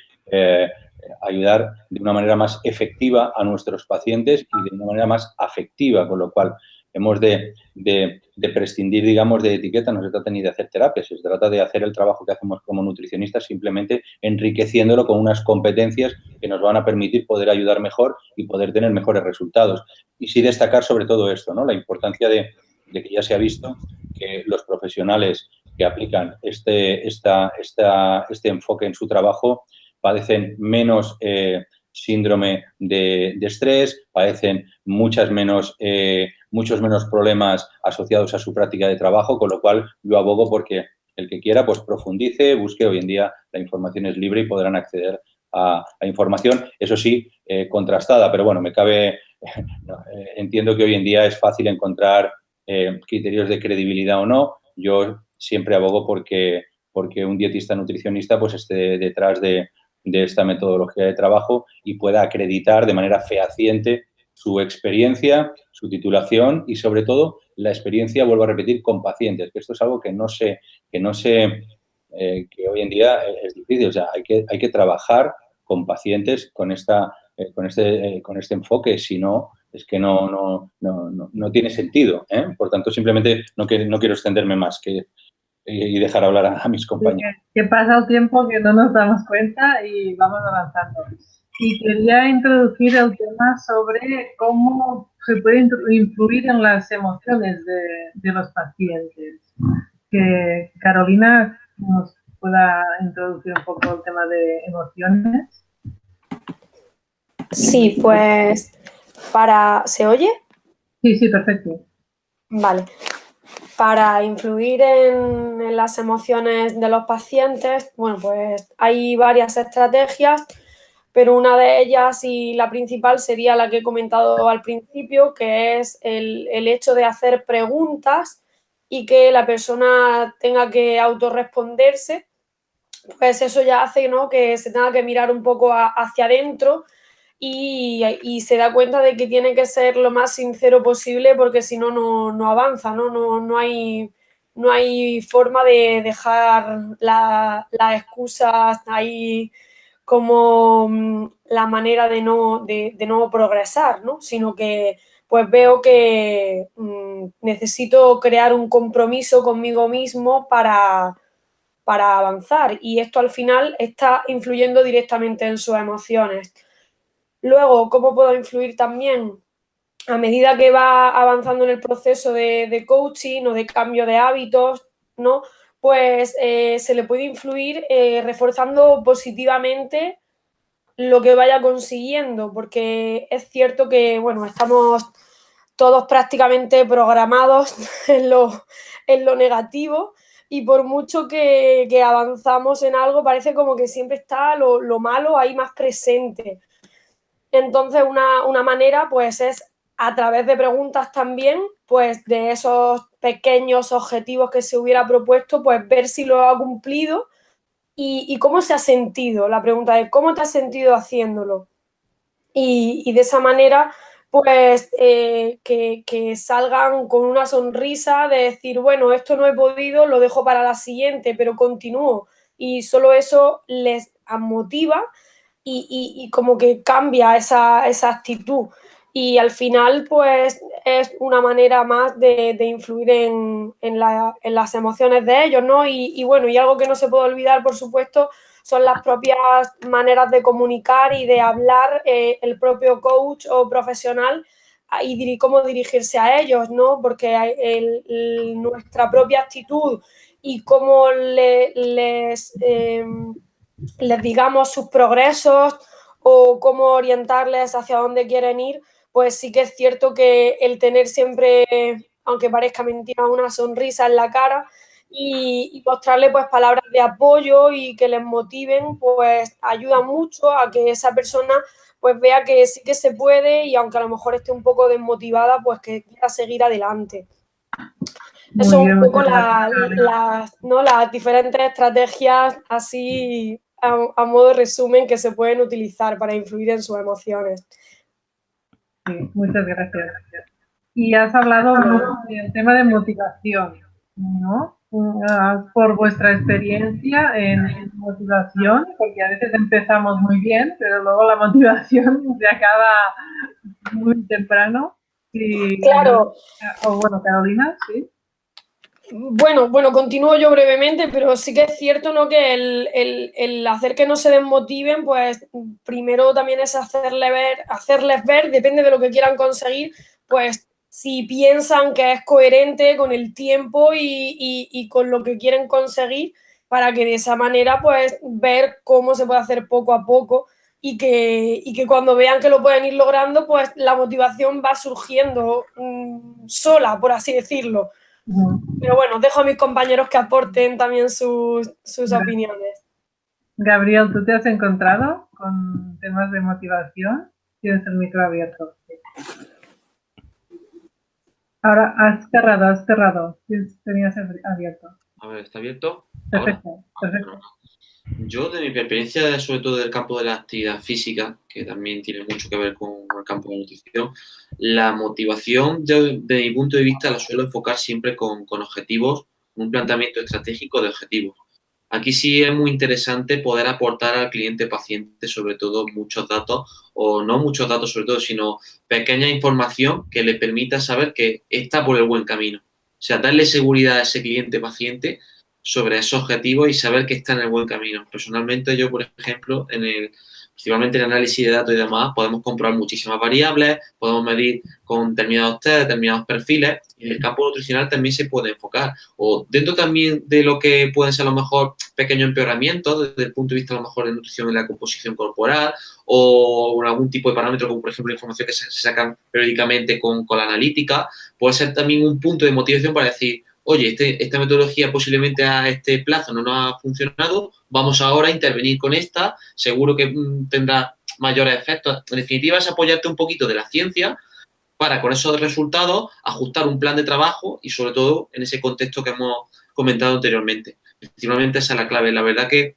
ayudar de una manera más efectiva a nuestros pacientes y de una manera más afectiva, con lo cual hemos de prescindir, digamos, de etiqueta. No se trata ni de hacer terapia, se trata de hacer el trabajo que hacemos como nutricionistas, simplemente enriqueciéndolo con unas competencias que nos van a permitir poder ayudar mejor y poder tener mejores resultados. Y sí destacar sobre todo esto, ¿no?, la importancia de que ya se ha visto que los profesionales que aplican este enfoque en su trabajo padecen menos síndrome de estrés, padecen muchos menos problemas asociados a su práctica de trabajo, con lo cual yo abogo porque el que quiera pues profundice, busque. Hoy en día la información es libre y podrán acceder a información, eso sí, contrastada, pero bueno, entiendo que hoy en día es fácil encontrar criterios de credibilidad o no. Yo siempre abogo porque un dietista nutricionista pues esté detrás de esta metodología de trabajo y pueda acreditar de manera fehaciente su experiencia, su titulación y, sobre todo, la experiencia, vuelvo a repetir, con pacientes, que esto es algo que hoy en día es difícil. O sea, hay que trabajar con pacientes con este enfoque, si no, es que no tiene sentido, ¿eh? Por tanto, simplemente no quiero extenderme más y dejar hablar a mis compañeros. Que pasa el tiempo que no nos damos cuenta y vamos avanzando. Y quería introducir el tema sobre cómo se puede influir en las emociones de los pacientes. Que Carolina nos pueda introducir un poco el tema de emociones. Sí, pues ¿se oye? Sí, perfecto. Vale. Para influir en las emociones de los pacientes, bueno, pues hay varias estrategias, pero una de ellas y la principal sería la que he comentado al principio, que es el hecho de hacer preguntas y que la persona tenga que autorresponderse. Pues eso ya hace, ¿no?, que se tenga que mirar un poco hacia adentro y se da cuenta de que tiene que ser lo más sincero posible porque si no, no avanza, ¿no? No hay forma de dejar las excusas ahí como la manera de no progresar, ¿no? Sino que pues veo que necesito crear un compromiso conmigo mismo para avanzar y esto al final está influyendo directamente en sus emociones. Luego, ¿cómo puedo influir también? A medida que va avanzando en el proceso de coaching o de cambio de hábitos, ¿no? Pues se le puede influir reforzando positivamente lo que vaya consiguiendo, porque es cierto que, bueno, estamos todos prácticamente programados en lo negativo y por mucho que avanzamos en algo, parece como que siempre está lo malo ahí más presente. Entonces, una manera, pues, es a través de preguntas también, pues, de esos pequeños objetivos que se hubiera propuesto, pues, ver si lo ha cumplido y cómo se ha sentido. La pregunta es, ¿cómo te has sentido haciéndolo? Y de esa manera, pues, que salgan con una sonrisa de decir, bueno, esto no he podido, lo dejo para la siguiente, pero continúo. Y solo eso les motiva y como que cambia esa actitud. Y al final, pues, es una manera más de influir en las emociones de ellos, ¿no? Y bueno, y algo que no se puede olvidar, por supuesto, son las propias maneras de comunicar y de hablar el propio coach o profesional y cómo dirigirse a ellos, ¿no? Porque nuestra propia actitud y cómo les digamos sus progresos o cómo orientarles hacia dónde quieren ir, pues sí que es cierto que el tener siempre, aunque parezca mentira, una sonrisa en la cara y mostrarle pues palabras de apoyo y que les motiven, pues ayuda mucho a que esa persona pues vea que sí que se puede y aunque a lo mejor esté un poco desmotivada, pues que quiera seguir adelante. Eso Muy es bien, un poco muchas gracias. las diferentes estrategias así a modo resumen que se pueden utilizar para influir en sus emociones. Sí, muchas gracias. Y has hablado del tema de motivación, ¿no? Por vuestra experiencia en motivación, porque a veces empezamos muy bien, pero luego la motivación se acaba muy temprano. Y, Claro. bueno, Carolina, sí. Bueno, continúo yo brevemente, pero sí que es cierto, ¿no?, que el hacer que no se desmotiven, pues primero también es hacerles ver, depende de lo que quieran conseguir, pues si piensan que es coherente con el tiempo y con lo que quieren conseguir, para que de esa manera, pues ver cómo se puede hacer poco a poco y que cuando vean que lo pueden ir logrando, pues la motivación va surgiendo sola, por así decirlo. Pero bueno, dejo a mis compañeros que aporten también sus opiniones. Gabriel, ¿tú te has encontrado con temas de motivación? Tienes el micro abierto. Ahora has cerrado. Tenías abierto. A ver, ¿está abierto? Perfecto, perfecto. Bueno, yo, de mi experiencia, sobre todo del campo de la actividad física, que también tiene mucho que ver con el campo de la nutrición, la motivación, de mi punto de vista, la suelo enfocar siempre con objetivos, un planteamiento estratégico de objetivos. Aquí sí es muy interesante poder aportar al cliente paciente, sobre todo, muchos datos, o no muchos datos sobre todo, sino pequeña información que le permita saber que está por el buen camino. O sea, darle seguridad a ese cliente paciente sobre esos objetivos y saber que está en el buen camino. Personalmente, yo, por ejemplo, principalmente en análisis de datos y demás, podemos comprobar muchísimas variables, podemos medir con determinados test, determinados perfiles, y en el campo nutricional también se puede enfocar. O dentro también de lo que pueden ser a lo mejor pequeños empeoramientos, desde el punto de vista a lo mejor de nutrición y la composición corporal, o algún tipo de parámetro, como por ejemplo la información que se sacan periódicamente con la analítica, puede ser también un punto de motivación para decir, oye, esta metodología posiblemente a este plazo no nos ha funcionado, vamos ahora a intervenir con esta, seguro que tendrá mayores efectos. En definitiva, es apoyarte un poquito de la ciencia para, con esos resultados, ajustar un plan de trabajo y, sobre todo, en ese contexto que hemos comentado anteriormente. Principalmente esa es la clave. La verdad que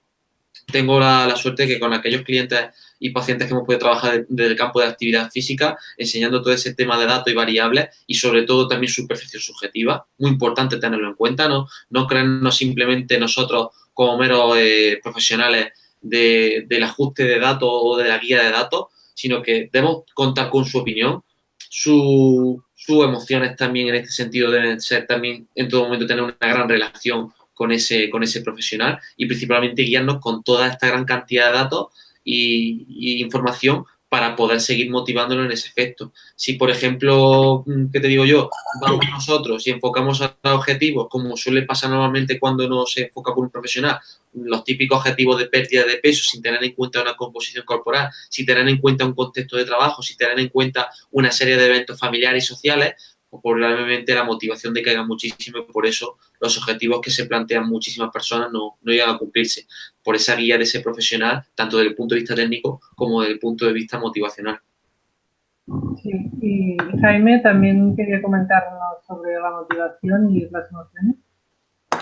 tengo la suerte que con aquellos clientes y pacientes que hemos podido trabajar desde el campo de actividad física, enseñando todo ese tema de datos y variables y sobre todo también su percepción subjetiva, muy importante tenerlo en cuenta, no creernos simplemente nosotros como meros profesionales del ajuste de datos o de la guía de datos, sino que debemos contar con su opinión, sus emociones también en este sentido deben ser también en todo momento tener una gran relación con ese profesional y principalmente guiarnos con toda esta gran cantidad de datos y información para poder seguir motivándolo en ese efecto. Si, por ejemplo, ¿qué te digo yo? Vamos nosotros y enfocamos a objetivos, como suele pasar normalmente cuando no se enfoca con un profesional, los típicos objetivos de pérdida de peso sin tener en cuenta una composición corporal, sin tener en cuenta un contexto de trabajo, sin tener en cuenta una serie de eventos familiares y sociales, pues probablemente la motivación decaiga muchísimo y por eso los objetivos que se plantean muchísimas personas no llegan a cumplirse por esa guía de ese profesional, tanto desde el punto de vista técnico como desde el punto de vista motivacional. Sí, y Jaime también quería comentarnos sobre la motivación y las emociones.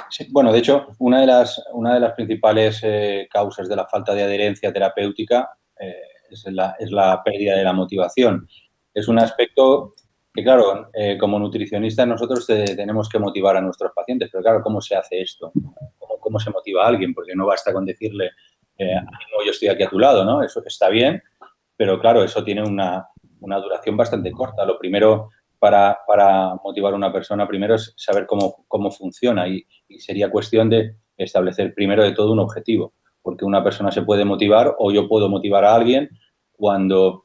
Sí, bueno, de hecho, una de las principales causas de la falta de adherencia terapéutica es la pérdida de la motivación. Es un aspecto que, claro, como nutricionistas nosotros tenemos que motivar a nuestros pacientes, pero claro, ¿cómo se hace esto? ¿Cómo se motiva a alguien? Porque no basta con decirle, no, yo estoy aquí a tu lado, ¿no? Eso está bien, pero claro, eso tiene una duración bastante corta. Lo primero para motivar a una persona, primero es saber cómo funciona y sería cuestión de establecer primero de todo un objetivo, porque una persona se puede motivar o yo puedo motivar a alguien cuando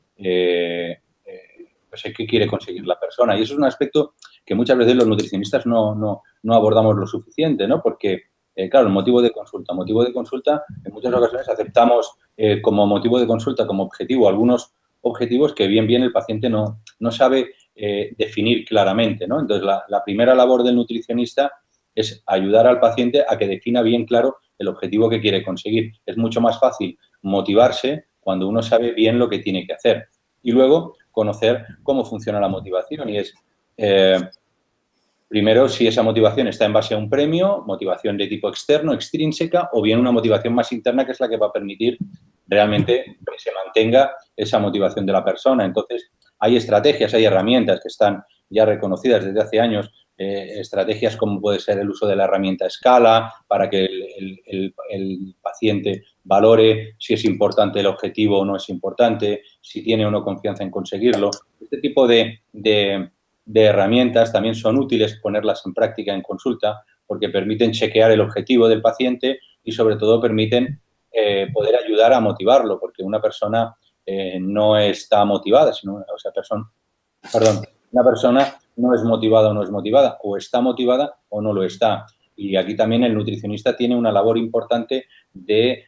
sé qué quiere conseguir la persona. Y eso es un aspecto que muchas veces los nutricionistas no abordamos lo suficiente, ¿no? Porque, claro, el motivo de consulta, en muchas ocasiones aceptamos como motivo de consulta, como objetivo, algunos objetivos que bien el paciente no sabe definir claramente, ¿no? Entonces, la primera labor del nutricionista es ayudar al paciente a que defina bien claro el objetivo que quiere conseguir. Es mucho más fácil motivarse cuando uno sabe bien lo que tiene que hacer. Y luego, conocer cómo funciona la motivación y es, primero, si esa motivación está en base a un premio, motivación de tipo externo, extrínseca, o bien una motivación más interna que es la que va a permitir realmente que se mantenga esa motivación de la persona. Entonces, hay estrategias, hay herramientas que están ya reconocidas desde hace años, estrategias como puede ser el uso de la herramienta escala para que el paciente valore si es importante el objetivo o no es importante, si tiene o no confianza en conseguirlo. Este tipo de herramientas también son útiles ponerlas en práctica en consulta porque permiten chequear el objetivo del paciente y sobre todo permiten poder ayudar a motivarlo porque una persona no está motivada, una persona no es motivada o no es motivada, o está motivada o no lo está. Y aquí también el nutricionista tiene una labor importante de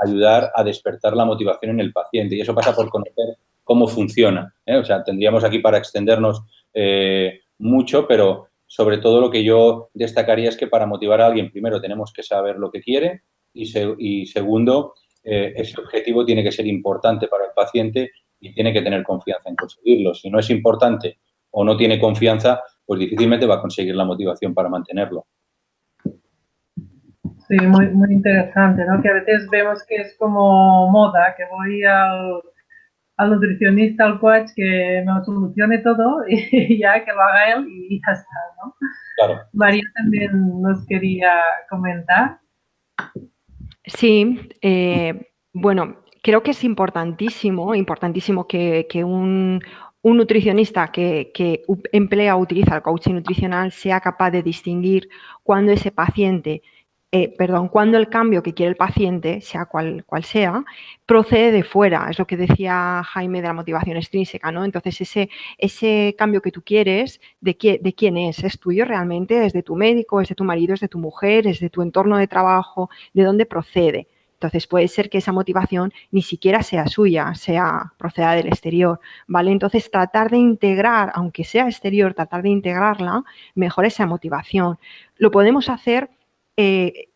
ayudar a despertar la motivación en el paciente. Y eso pasa por conocer cómo funciona. O sea, tendríamos aquí para extendernos mucho, pero sobre todo lo que yo destacaría es que para motivar a alguien, primero tenemos que saber lo que quiere y segundo, ese objetivo tiene que ser importante para el paciente y tiene que tener confianza en conseguirlo. Si no es importante o no tiene confianza, pues difícilmente va a conseguir la motivación para mantenerlo. Sí, muy interesante, ¿no? Que a veces vemos que es como moda, que voy al nutricionista, al coach, que me lo solucione todo y ya que lo haga él y ya está, ¿no? Claro. María también nos quería comentar. Sí, bueno, creo que es importantísimo que un nutricionista que emplea o utiliza el coaching nutricional sea capaz de distinguir cuando ese paciente cuando el cambio que quiere el paciente, sea cual sea, procede de fuera. Es lo que decía Jaime de la motivación extrínseca, ¿no? Entonces, ese cambio que tú quieres, ¿de quién es? ¿Es tuyo realmente? ¿Es de tu médico? ¿Es de tu marido? ¿Es de tu mujer? ¿Es de tu entorno de trabajo? ¿De dónde procede? Entonces, puede ser que esa motivación ni siquiera sea suya, proceda del exterior, ¿vale? Entonces, tratar de integrar, aunque sea exterior, tratar de integrarla, mejor esa motivación. Lo podemos hacer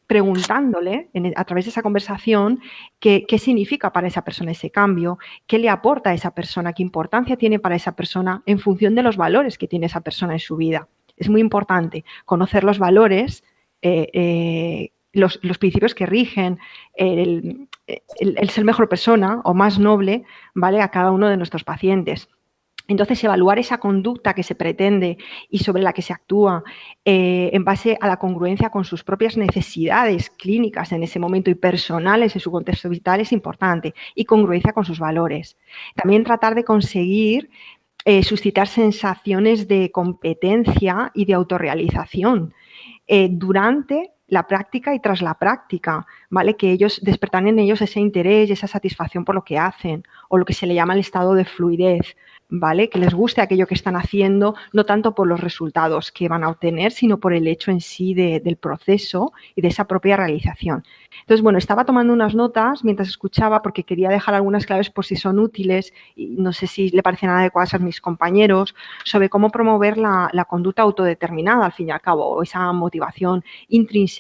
preguntándole a través de esa conversación qué significa para esa persona ese cambio, qué le aporta a esa persona, qué importancia tiene para esa persona en función de los valores que tiene esa persona en su vida. Es muy importante conocer los valores, los principios que rigen el ser mejor persona o más noble, ¿vale?, a cada uno de nuestros pacientes. Entonces, evaluar esa conducta que se pretende y sobre la que se actúa en base a la congruencia con sus propias necesidades clínicas en ese momento y personales en su contexto vital es importante, y congruencia con sus valores. También tratar de conseguir suscitar sensaciones de competencia y de autorrealización durante la práctica y tras la práctica, ¿vale? Que ellos despertan en ellos ese interés y esa satisfacción por lo que hacen, o lo que se le llama el estado de fluidez, ¿vale? Que les guste aquello que están haciendo, no tanto por los resultados que van a obtener, sino por el hecho en sí del proceso y de esa propia realización. Entonces, bueno, estaba tomando unas notas mientras escuchaba porque quería dejar algunas claves por si son útiles y no sé si le parecen adecuadas a mis compañeros, sobre cómo promover la conducta autodeterminada, al fin y al cabo, o esa motivación intrínseca,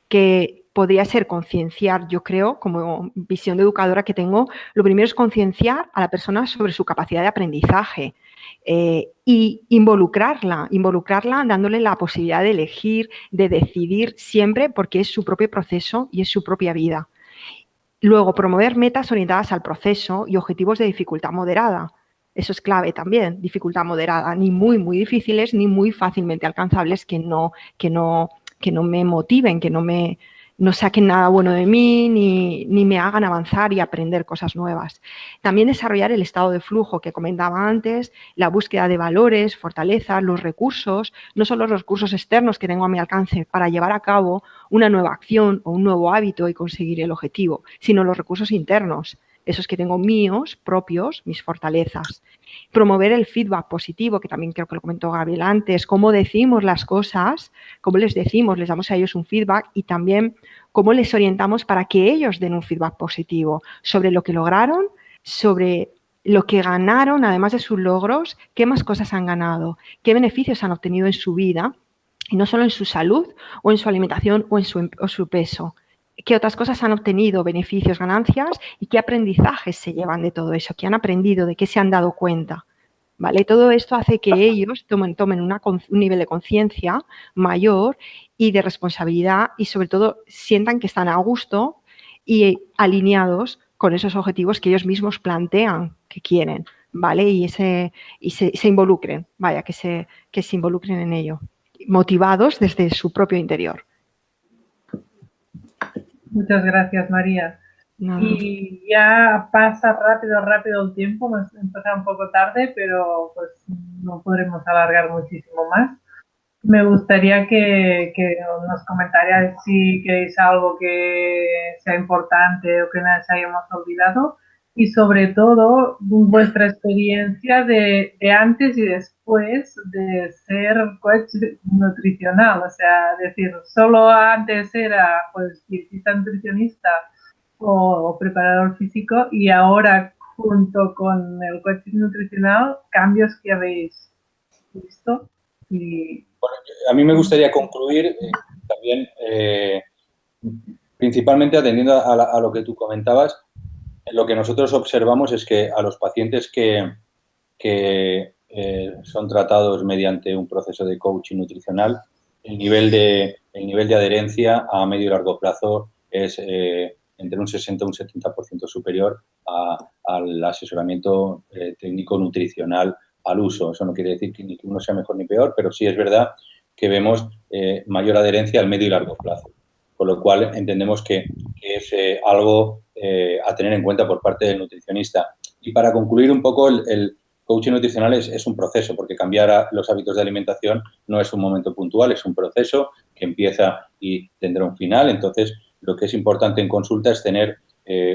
que podría ser concienciar, yo creo, como visión de educadora que tengo, lo primero es concienciar a la persona sobre su capacidad de aprendizaje y involucrarla dándole la posibilidad de elegir, de decidir siempre, porque es su propio proceso y es su propia vida. Luego, promover metas orientadas al proceso y objetivos de dificultad moderada. Eso es clave también, dificultad moderada, ni muy, muy difíciles, ni muy fácilmente alcanzables que no me motiven, que no saquen nada bueno de mí, ni me hagan avanzar y aprender cosas nuevas. También desarrollar el estado de flujo que comentaba antes, la búsqueda de valores, fortalezas, los recursos, no solo los recursos externos que tengo a mi alcance para llevar a cabo una nueva acción o un nuevo hábito y conseguir el objetivo, sino los recursos internos, esos que tengo míos, propios, mis fortalezas. Promover el feedback positivo, que también creo que lo comentó Gabriel antes, cómo decimos las cosas, cómo les decimos, les damos a ellos un feedback y también cómo les orientamos para que ellos den un feedback positivo sobre lo que lograron, sobre lo que ganaron, además de sus logros, qué más cosas han ganado, qué beneficios han obtenido en su vida, y no solo en su salud o en su alimentación o en su peso. ¿Qué otras cosas han obtenido, beneficios, ganancias y qué aprendizajes se llevan de todo eso? ¿Qué han aprendido? ¿De qué se han dado cuenta? ¿Vale? Todo esto hace que ellos tomen un nivel de conciencia mayor y de responsabilidad y sobre todo sientan que están a gusto y alineados con esos objetivos que ellos mismos plantean que quieren, ¿vale? Y se involucren, que se involucren en ello, motivados desde su propio interior. Muchas gracias, María. Nada. Y ya pasa rápido el tiempo, nos empezó un poco tarde, pero pues no podremos alargar muchísimo más. Me gustaría que nos comentarais si queréis algo que sea importante o que nos hayamos olvidado y sobre todo vuestra experiencia de antes y después de ser coach nutricional, o sea, decir, solo antes era pues dietista nutricionista o preparador físico y ahora junto con el coaching nutricional, cambios que habéis visto. Y bueno, a mí me gustaría concluir también, principalmente atendiendo a lo que tú comentabas. Lo que nosotros observamos es que a los pacientes que son tratados mediante un proceso de coaching nutricional, el nivel de adherencia a medio y largo plazo es entre un 60 y un 70% superior al asesoramiento técnico nutricional al uso. Eso no quiere decir que ni que uno sea mejor ni peor, pero sí es verdad que vemos mayor adherencia al medio y largo plazo. Con lo cual entendemos que es algo a tener en cuenta por parte del nutricionista. Y para concluir un poco coaching nutricional es un proceso, porque cambiar los hábitos de alimentación no es un momento puntual, es un proceso que empieza y tendrá un final. Entonces, lo que es importante en consulta es tener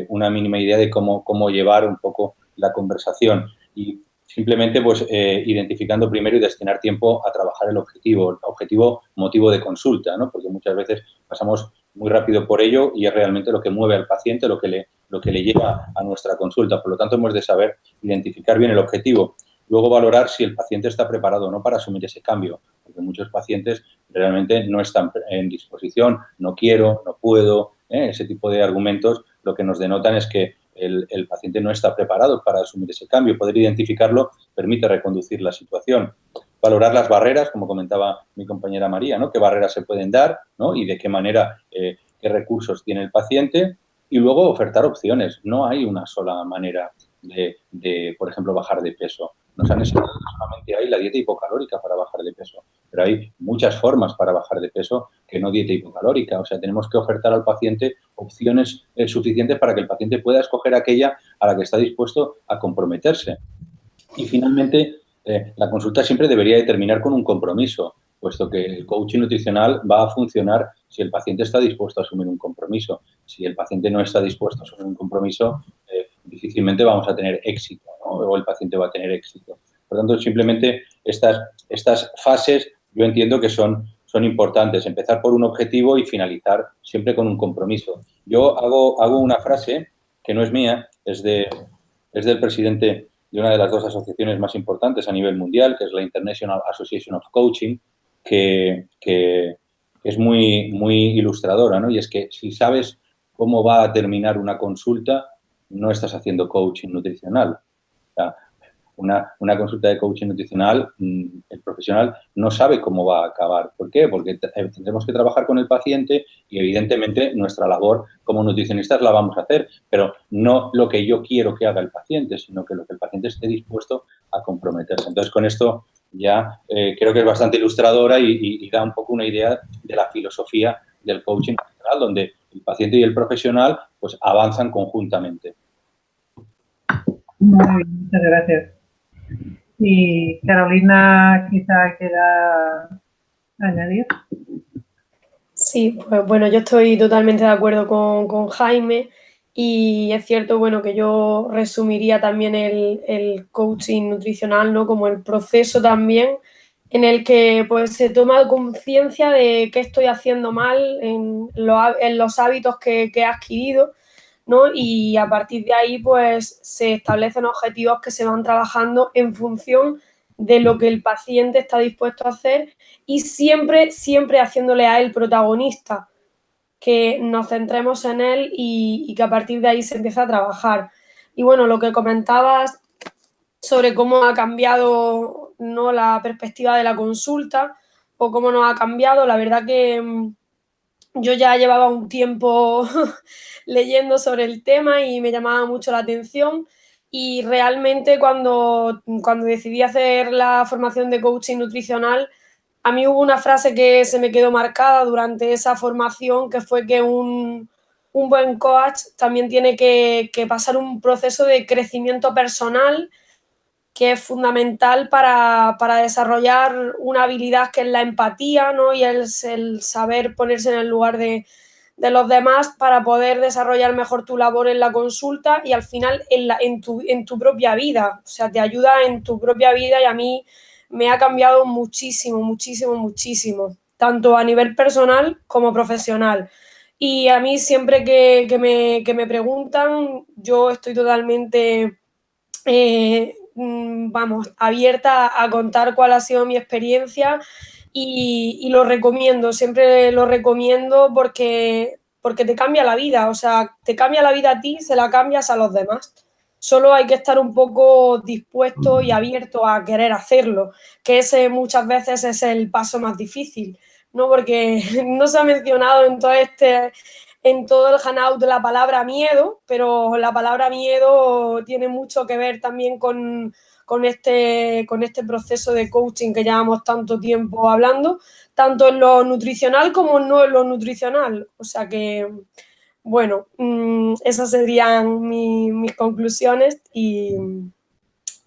una mínima idea de cómo llevar un poco la conversación y simplemente pues identificando primero y destinar tiempo a trabajar el objetivo motivo de consulta, ¿no? Porque muchas veces pasamos muy rápido por ello y es realmente lo que mueve al paciente, lo que le lleva a nuestra consulta. Por lo tanto, hemos de saber identificar bien el objetivo. Luego valorar si el paciente está preparado o no para asumir ese cambio, porque muchos pacientes realmente no están en disposición, no quiero, no puedo, ese tipo de argumentos lo que nos denotan es que el paciente no está preparado para asumir ese cambio. Poder identificarlo permite reconducir la situación. Valorar las barreras, como comentaba mi compañera María, ¿no? Qué barreras se pueden dar, ¿no? Y de qué manera, qué recursos tiene el paciente. Y luego ofertar opciones. No hay una sola manera de, por ejemplo, bajar de peso. Nos han enseñado que solamente hay la dieta hipocalórica para bajar de peso, pero hay muchas formas para bajar de peso que no dieta hipocalórica. O sea, tenemos que ofertar al paciente opciones suficientes para que el paciente pueda escoger aquella a la que está dispuesto a comprometerse. Y finalmente, la consulta siempre debería de terminar con un compromiso, puesto que el coaching nutricional va a funcionar si el paciente está dispuesto a asumir un compromiso. Si el paciente no está dispuesto a asumir un compromiso, difícilmente vamos a tener éxito, ¿no? O el paciente va a tener éxito. Por lo tanto, simplemente estas fases yo entiendo que son importantes. Empezar por un objetivo y finalizar siempre con un compromiso. Yo hago una frase que no es mía, es del presidente de una de las dos asociaciones más importantes a nivel mundial, que es la International Association of Coaching, que es muy, muy ilustradora, ¿no? Y es que si sabes cómo va a terminar una consulta, no estás haciendo coaching nutricional. O sea, una consulta de coaching nutricional, el profesional no sabe cómo va a acabar. ¿Por qué? Porque tendremos que trabajar con el paciente y, evidentemente, nuestra labor como nutricionistas la vamos a hacer, pero no lo que yo quiero que haga el paciente, sino que lo que el paciente esté dispuesto a comprometerse. Entonces, con esto ya creo que es bastante ilustradora y da un poco una idea de la filosofía del coaching nutricional, donde el paciente y el profesional pues avanzan conjuntamente. Muy bien, muchas gracias. Y Carolina quizá quiera añadir. Sí, pues bueno, yo estoy totalmente de acuerdo con Jaime y es cierto, bueno, que yo resumiría también el coaching nutricional, ¿no? Como el proceso también en el que pues se toma conciencia de qué estoy haciendo mal en los hábitos que he adquirido, ¿no? Y a partir de ahí pues se establecen objetivos que se van trabajando en función de lo que el paciente está dispuesto a hacer y siempre, siempre haciéndole a él protagonista, que nos centremos en él y que a partir de ahí se empiece a trabajar. Y bueno, lo que comentabas sobre cómo ha cambiado, ¿no?, la perspectiva de la consulta o cómo nos ha cambiado, la verdad que yo ya llevaba un tiempo leyendo sobre el tema y me llamaba mucho la atención y realmente cuando decidí hacer la formación de coaching nutricional, a mí hubo una frase que se me quedó marcada durante esa formación, que fue que un buen coach también tiene que pasar un proceso de crecimiento personal que es fundamental para desarrollar una habilidad que es la empatía, ¿no? Y el saber ponerse en el lugar de los demás para poder desarrollar mejor tu labor en la consulta y al final en tu propia vida. O sea, te ayuda en tu propia vida y a mí me ha cambiado muchísimo, muchísimo, muchísimo, tanto a nivel personal como profesional. Y a mí siempre que me preguntan, yo estoy totalmente abierta a contar cuál ha sido mi experiencia y lo recomiendo, siempre lo recomiendo porque te cambia la vida, o sea, te cambia la vida a ti, se la cambias a los demás. Solo hay que estar un poco dispuesto y abierto a querer hacerlo, que ese muchas veces es el paso más difícil, ¿no? Porque no se ha mencionado en todo el hangout de la palabra miedo, pero la palabra miedo tiene mucho que ver también con este proceso de coaching que llevamos tanto tiempo hablando, tanto en lo nutricional como no en lo nutricional. O sea que, bueno, esas serían mis conclusiones y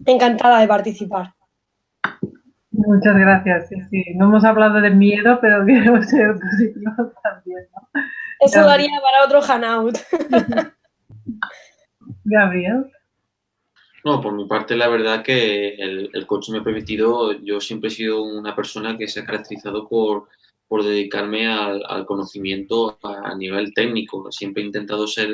encantada de participar. Muchas gracias. Sí, sí. No hemos hablado de miedo, pero quiero ser positivos también, ¿no? Eso Gabriel. daría para otro hangout. Gabriel. No, por mi parte, la verdad que el coaching me ha permitido, yo siempre he sido una persona que se ha caracterizado por dedicarme al conocimiento a nivel técnico. Siempre he intentado ser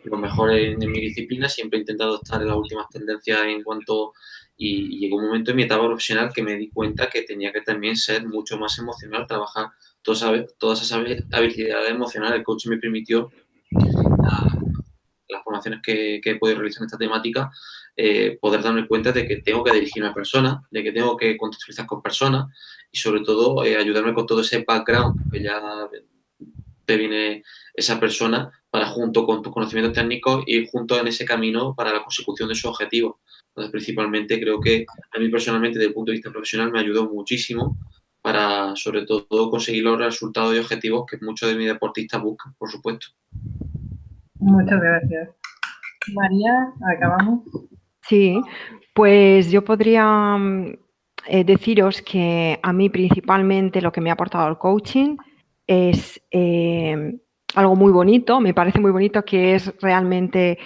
lo mejor en mi disciplina, siempre he intentado estar en las últimas tendencias en cuanto... Y llegó un momento en mi etapa profesional que me di cuenta que tenía que también ser mucho más emocional, trabajar todas esas habilidades emocionales. El coaching me permitió las formaciones que he podido realizar en esta temática, poder darme cuenta de que tengo que dirigir a una persona, de que tengo que contextualizar con personas y sobre todo ayudarme con todo ese background que ya te viene esa persona para junto con tus conocimientos técnicos ir juntos en ese camino para la consecución de sus objetivos. Entonces, principalmente creo que a mí personalmente desde el punto de vista profesional me ayudó muchísimo para sobre todo conseguir los resultados y objetivos que muchos de mis deportistas buscan, por supuesto. Muchas gracias. María, ¿acabamos? Sí, pues yo podría deciros que a mí principalmente lo que me ha aportado el coaching es algo muy bonito, me parece muy bonito, que es realmente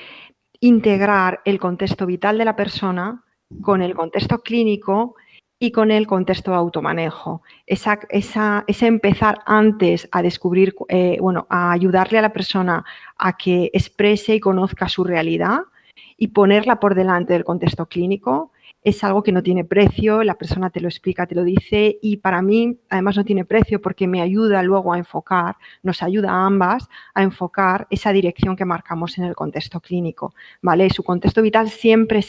integrar el contexto vital de la persona con el contexto clínico y con el contexto de automanejo. Ese empezar antes a descubrir, a ayudarle a la persona a que exprese y conozca su realidad y ponerla por delante del contexto clínico. Es algo que no tiene precio, la persona te lo explica, te lo dice, y para mí además no tiene precio porque me ayuda luego a enfocar, nos ayuda a ambas a enfocar esa dirección que marcamos en el contexto clínico, ¿vale? Su contexto vital siempre,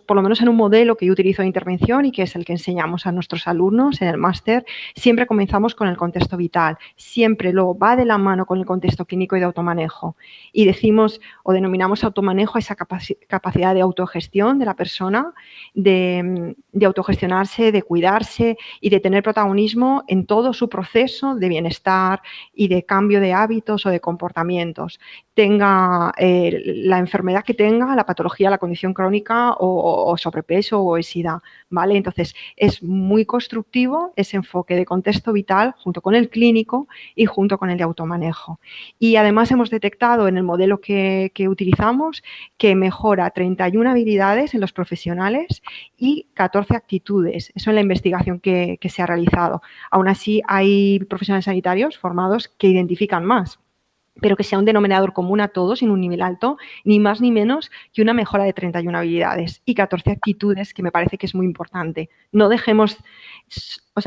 por lo menos en un modelo que yo utilizo de intervención y que es el que enseñamos a nuestros alumnos en el máster, siempre comenzamos con el contexto vital, siempre luego va de la mano con el contexto clínico y de automanejo. Y decimos o denominamos automanejo a esa capacidad de autogestión de la persona, de autogestionarse, de cuidarse y de tener protagonismo en todo su proceso de bienestar y de cambio de hábitos o de comportamientos. Tenga la enfermedad que tenga, la patología, la condición crónica o sobrepeso o obesidad, ¿vale? Entonces, es muy constructivo ese enfoque de contexto vital junto con el clínico y junto con el de automanejo. Y además hemos detectado en el modelo que utilizamos que mejora 31 habilidades en los profesionales y 14 actitudes. Eso en la investigación que se ha realizado. Aún así, hay profesionales sanitarios formados que identifican más, pero que sea un denominador común a todos en un nivel alto, ni más ni menos que una mejora de 31 habilidades y 14 actitudes, que me parece que es muy importante. No dejemos,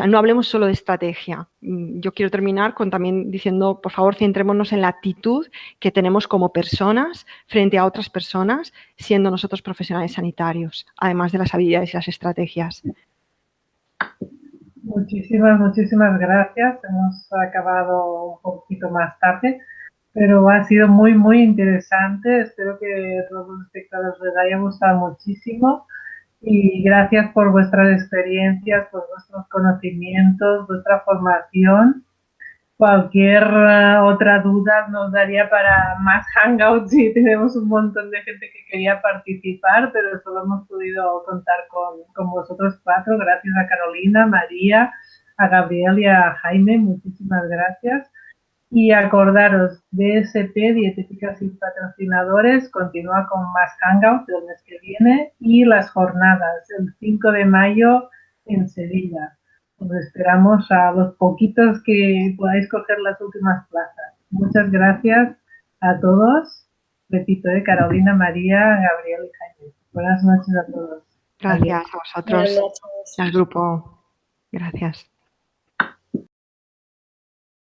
no hablemos solo de estrategia. Yo quiero terminar con también diciendo, por favor, centrémonos en la actitud que tenemos como personas frente a otras personas, siendo nosotros profesionales sanitarios, además de las habilidades y las estrategias. Muchísimas gracias. Hemos acabado un poquito más tarde, pero ha sido muy interesante. Espero que a todos los espectadores les haya gustado muchísimo y gracias por vuestras experiencias, por vuestros conocimientos, vuestra formación. Cualquier otra duda nos daría para más hangouts y tenemos un montón de gente que quería participar, pero solo hemos podido contar con vosotros cuatro. Gracias a Carolina, María, a Gabriel y a Jaime. Muchísimas gracias. Y acordaros, DSP, Dietéticas y Patrocinadores, continúa con más hangouts el mes que viene y las jornadas, el 5 de mayo en Sevilla. Os esperamos a los poquitos que podáis coger las últimas plazas. Muchas gracias a todos. Repito, Carolina, María, Gabriel y Jaime. Buenas noches a todos. Gracias a vosotros, al grupo. Gracias.